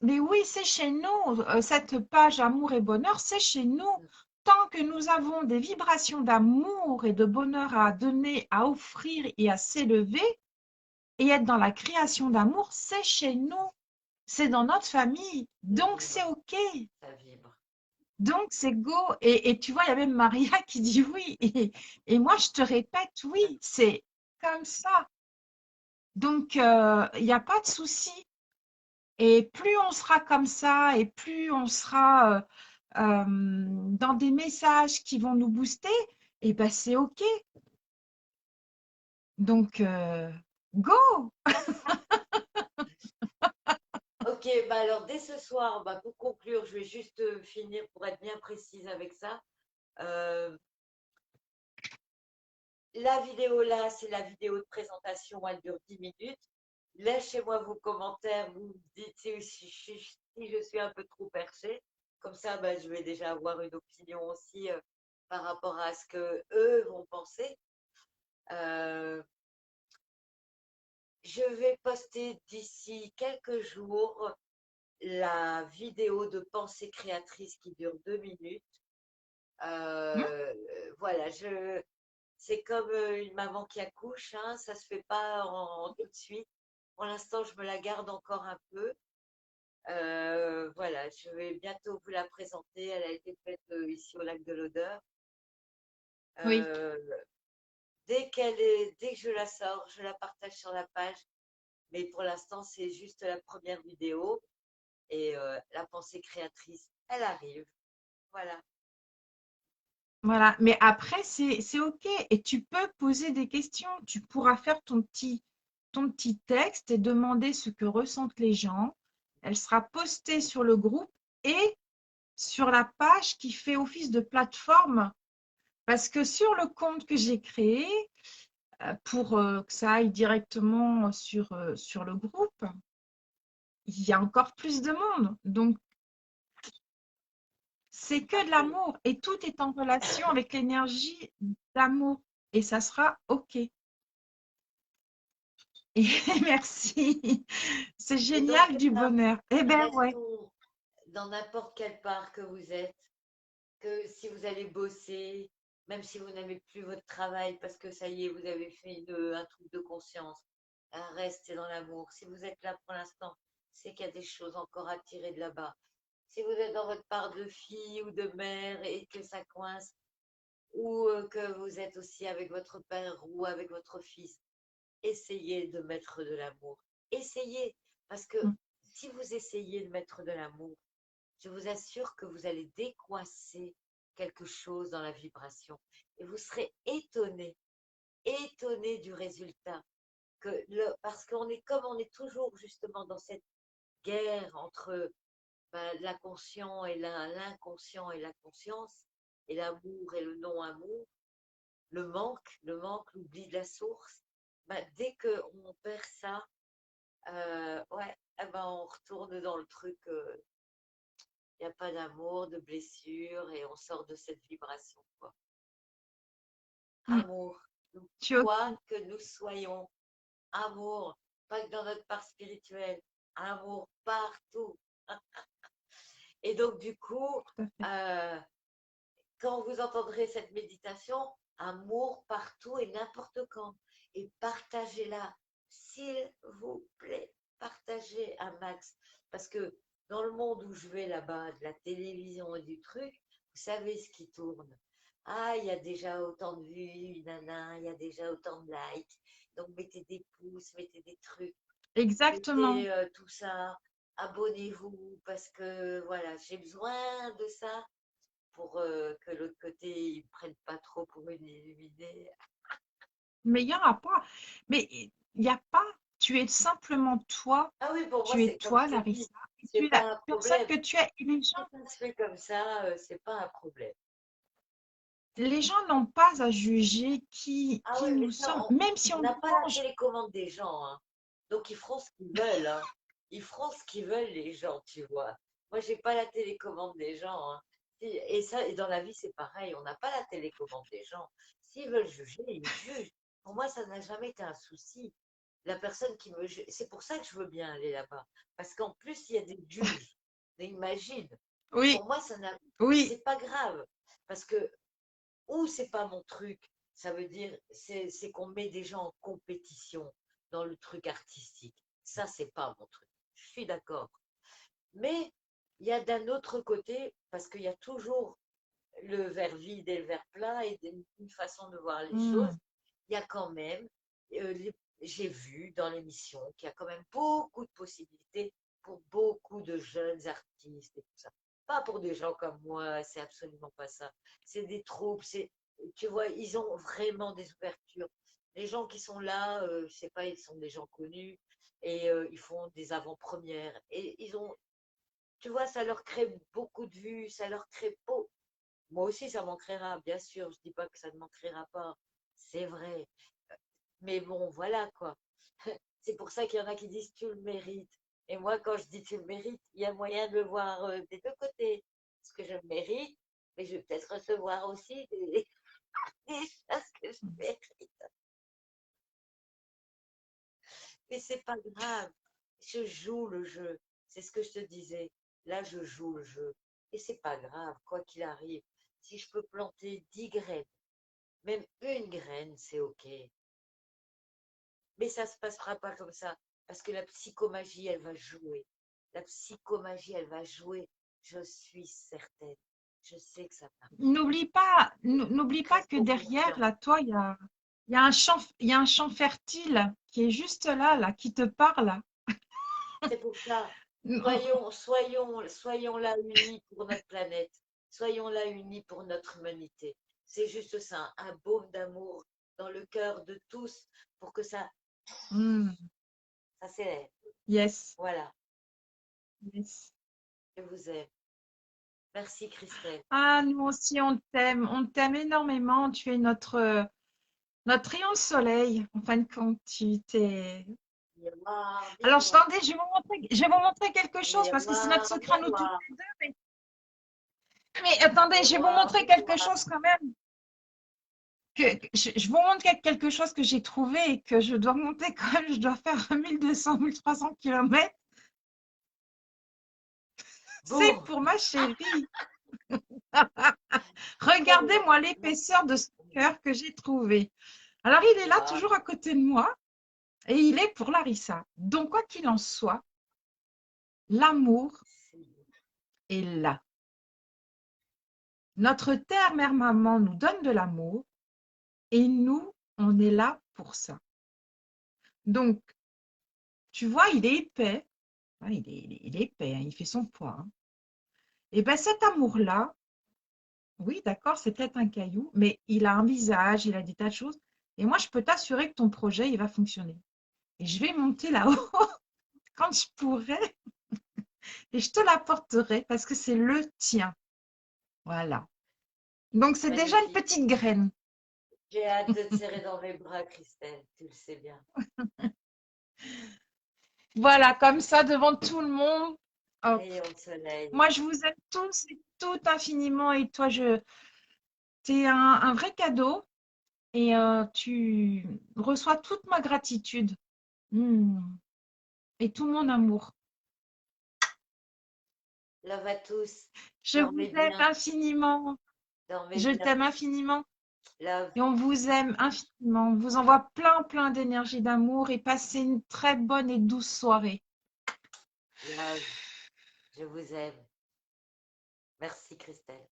mais oui, c'est chez nous. Cette page amour et bonheur, c'est chez nous. Tant que nous avons des vibrations d'amour et de bonheur à donner, à offrir et à s'élever et être dans la création d'amour, c'est chez nous. C'est dans notre famille. Ça Donc vibre, c'est OK. ça vibre. Donc c'est go. Et tu vois, il y a même Maria qui dit oui. Et moi, je te répète oui. C'est comme ça. Donc, il n'y a pas de souci. Et plus on sera comme ça, et plus on sera dans des messages qui vont nous booster, et ben c'est OK. Donc, go! Ok, bah alors dès ce soir, bah pour conclure, je vais juste finir pour être bien précise avec ça. Euh, La vidéo là, c'est la vidéo de présentation, elle dure 10 minutes. Lâchez-moi vos commentaires, vous me dites si je suis un peu trop perchée. Comme ça, bah, je vais déjà avoir une opinion aussi par rapport à ce que eux vont penser. Euh, je vais poster d'ici quelques jours la vidéo de pensée créatrice qui dure 2 minutes. Hmm. Euh, voilà, c'est comme une maman qui accouche, hein, ça se fait pas tout de suite. Pour l'instant, je me la garde encore un peu. Voilà, je vais bientôt vous la présenter. Elle a été faite ici au lac de l'Odeur. Oui, Euh, dès que je la sors, je la partage sur la page. Mais pour l'instant, c'est juste la première vidéo et la pensée créatrice, elle arrive. Voilà. voilà. Mais après, c'est OK. Et tu peux poser des questions. Tu pourras faire ton petit texte et demander ce que ressentent les gens. Elle sera postée sur le groupe et sur la page qui fait office de plateforme. Parce que sur le compte que j'ai créé, pour que ça aille directement sur le groupe, il y a encore plus de monde. Donc, c'est que de Parfait. l'amour et tout est en relation avec l'énergie d'amour et ça sera OK. Et merci. C'est Et dans ce génial du cas-là, bonheur. Eh ben ouais. restons dans n'importe quelle part que vous êtes, que si vous allez bosser, même si vous n'aimez plus votre travail parce que ça y est, vous avez fait un truc de conscience, restez dans l'amour. Si vous êtes là pour l'instant, c'est qu'il y a des choses encore à tirer de là-bas. Si vous êtes dans votre part de fille ou de mère et que ça coince, ou que vous êtes aussi avec votre père ou avec votre fils, essayez de mettre de l'amour. Essayez, parce que Mm, si vous essayez de mettre de l'amour, je vous assure que vous allez décoincer quelque chose dans la vibration et vous serez étonné, étonné du résultat. Parce on est toujours justement dans cette guerre entre l'inconscient et l'inconscient et la conscience, et l'amour et le non-amour, l'oubli de la source. Dès qu'on perd ça, ouais, eh ben, on retourne dans le truc. Il n'y a pas d'amour, de blessure, et on sort de cette vibration, quoi. mm. Amour. Donc, Tu es quoi que nous soyons, amour, pas que dans notre part spirituelle, amour partout. Et donc, du coup, tout à fait. euh, quand vous entendrez cette méditation, amour partout et n'importe quand. Et partagez-la, s'il vous plaît, partagez un max. Parce que dans le monde où je vais là-bas, de la télévision et du truc, vous savez ce qui tourne. Ah, il y a déjà autant de vues, nana, il y a déjà autant de likes. Donc mettez des pouces, mettez des trucs, Exactement. mettez tout ça, abonnez-vous parce que voilà, j'ai besoin de ça pour que l'autre côté, ils ne prennent pas trop pour une illuminée. Mais il n'y aura pas. Mais il n'y a pas. Tu es simplement toi. Ah oui, pour moi, Tu es c'est comme toi, je te dis, Larissa. Et c'est tu es la pas un personne problème. que tu es. Et Si ça se fait comme ça, c'est pas un problème. les gens n'ont pas à juger Ah qui oui, mais nous ça, sommes, même si on on n'a pas la mange. télécommande des gens, hein. Donc ils feront ce qu'ils veulent, hein. Ils feront ce qu'ils veulent, les gens, tu vois. Moi, j'ai pas la télécommande des gens, hein. Et ça, et dans la vie, c'est pareil, on n'a pas la télécommande des gens. S'ils veulent juger, ils jugent. Pour moi, ça n'a jamais été un souci. La personne qui me juge, c'est pour ça que je veux bien aller là-bas. Parce qu'en plus, il y a des juges. Mais imagine, Oui, pour moi, ça n'a, oui. c'est pas grave. Parce que ou c'est pas mon truc, ça veut dire c'est qu'on met des gens en compétition dans le truc artistique. Ça, c'est pas mon truc. Je suis d'accord. Mais il y a d'un autre côté, parce qu'il y a toujours le verre vide et le verre plein et une façon de voir les choses, Hmm. il y a quand même, j'ai vu dans l'émission qu'il y a quand même beaucoup de possibilités pour beaucoup de jeunes artistes et tout ça. Pas pour des gens comme moi, c'est absolument pas ça. C'est des troupes, tu vois, ils ont vraiment des ouvertures. Les gens qui sont là, je sais pas, ils sont des gens connus et ils font des avant-premières. Et ils ont, tu vois, ça leur crée beaucoup de vues, ça leur crée beau. Moi aussi, ça m'en créera, bien sûr. Je dis pas que ça ne m'en créera pas. C'est vrai. Mais bon, voilà quoi. C'est pour ça qu'il y en a qui disent tu le mérites. Et moi, quand je dis tu le mérites, il y a moyen de le voir des deux côtés. Parce que je le mérite, mais je vais peut-être recevoir aussi des choses que je mérite. Mais c'est pas grave. Je joue le jeu. C'est ce que je te disais. Là, je joue le jeu. Et c'est pas grave, quoi qu'il arrive. Si je peux planter 10 graines, même une graine, c'est OK. Mais ça ne se passera pas comme ça, parce que la psychomagie, elle va jouer. La psychomagie, elle va jouer. Je suis certaine. Je sais que ça va. N'oublie pas que Restons derrière, confiants. là, toi, il y a un champ fertile qui est juste là, là, qui te parle. C'est pour ça. On- Soyons là unis pour notre planète. Soyons là unis pour notre humanité. C'est juste ça, un baume d'amour dans le cœur de tous pour que Hmm, ça s'élève. yes, Voilà. yes. Je vous aime. Merci Christelle. Ah, nous aussi, on t'aime énormément. Tu es notre rayon de soleil. En fin de compte, tu t'es. Miroir, Alors, miroir, je vais vous montrer quelque chose parce que c'est notre miroir, secret à nous toutes miroir. les deux. Mais attendez, je vais vous Miroir, montrer quelque miroir. chose quand même. Je vous montre quelque chose que j'ai trouvé et que je dois monter quand même. Je dois faire 1200, 1300 km. C'est Boum! pour ma chérie. Quel Regardez-moi l'épaisseur de ce cœur que j'ai trouvé. Alors, il est là, miroir. toujours à côté de moi, et il est pour Larissa. Donc, quoi qu'il en soit, l'amour est là. Notre terre, mère, maman nous donne de l'amour, et nous, on est là pour ça. Donc, tu vois, il est épais. Ah, il est épais, hein, il fait son poids, hein. Et bien, cet amour-là, oui, d'accord, c'est peut-être un caillou, mais il a un visage, il a des tas de choses. Et moi, je peux t'assurer que ton projet, il va fonctionner. Et je vais monter là-haut quand je pourrai et je te l'apporterai parce que c'est le tien. Voilà. Donc, c'est déjà une Magnifique. petite graine. J'ai hâte de te serrer dans mes bras, Christelle. Tu le sais bien. Voilà, comme ça, devant tout le monde. Hop. Rayon de soleil. Moi, je vous aime tous et tout infiniment. Et toi, t'es un vrai cadeau. et tu reçois toute ma gratitude. Hmm. Et tout mon amour. Love à tous. Je vous Dormez aime bien. infiniment. Dormez Je bien. t'aime infiniment. Love. Et on vous aime infiniment. On vous envoie plein, plein d'énergie, d'amour et passez une très bonne et douce soirée. Love. Je vous aime. Merci Christelle.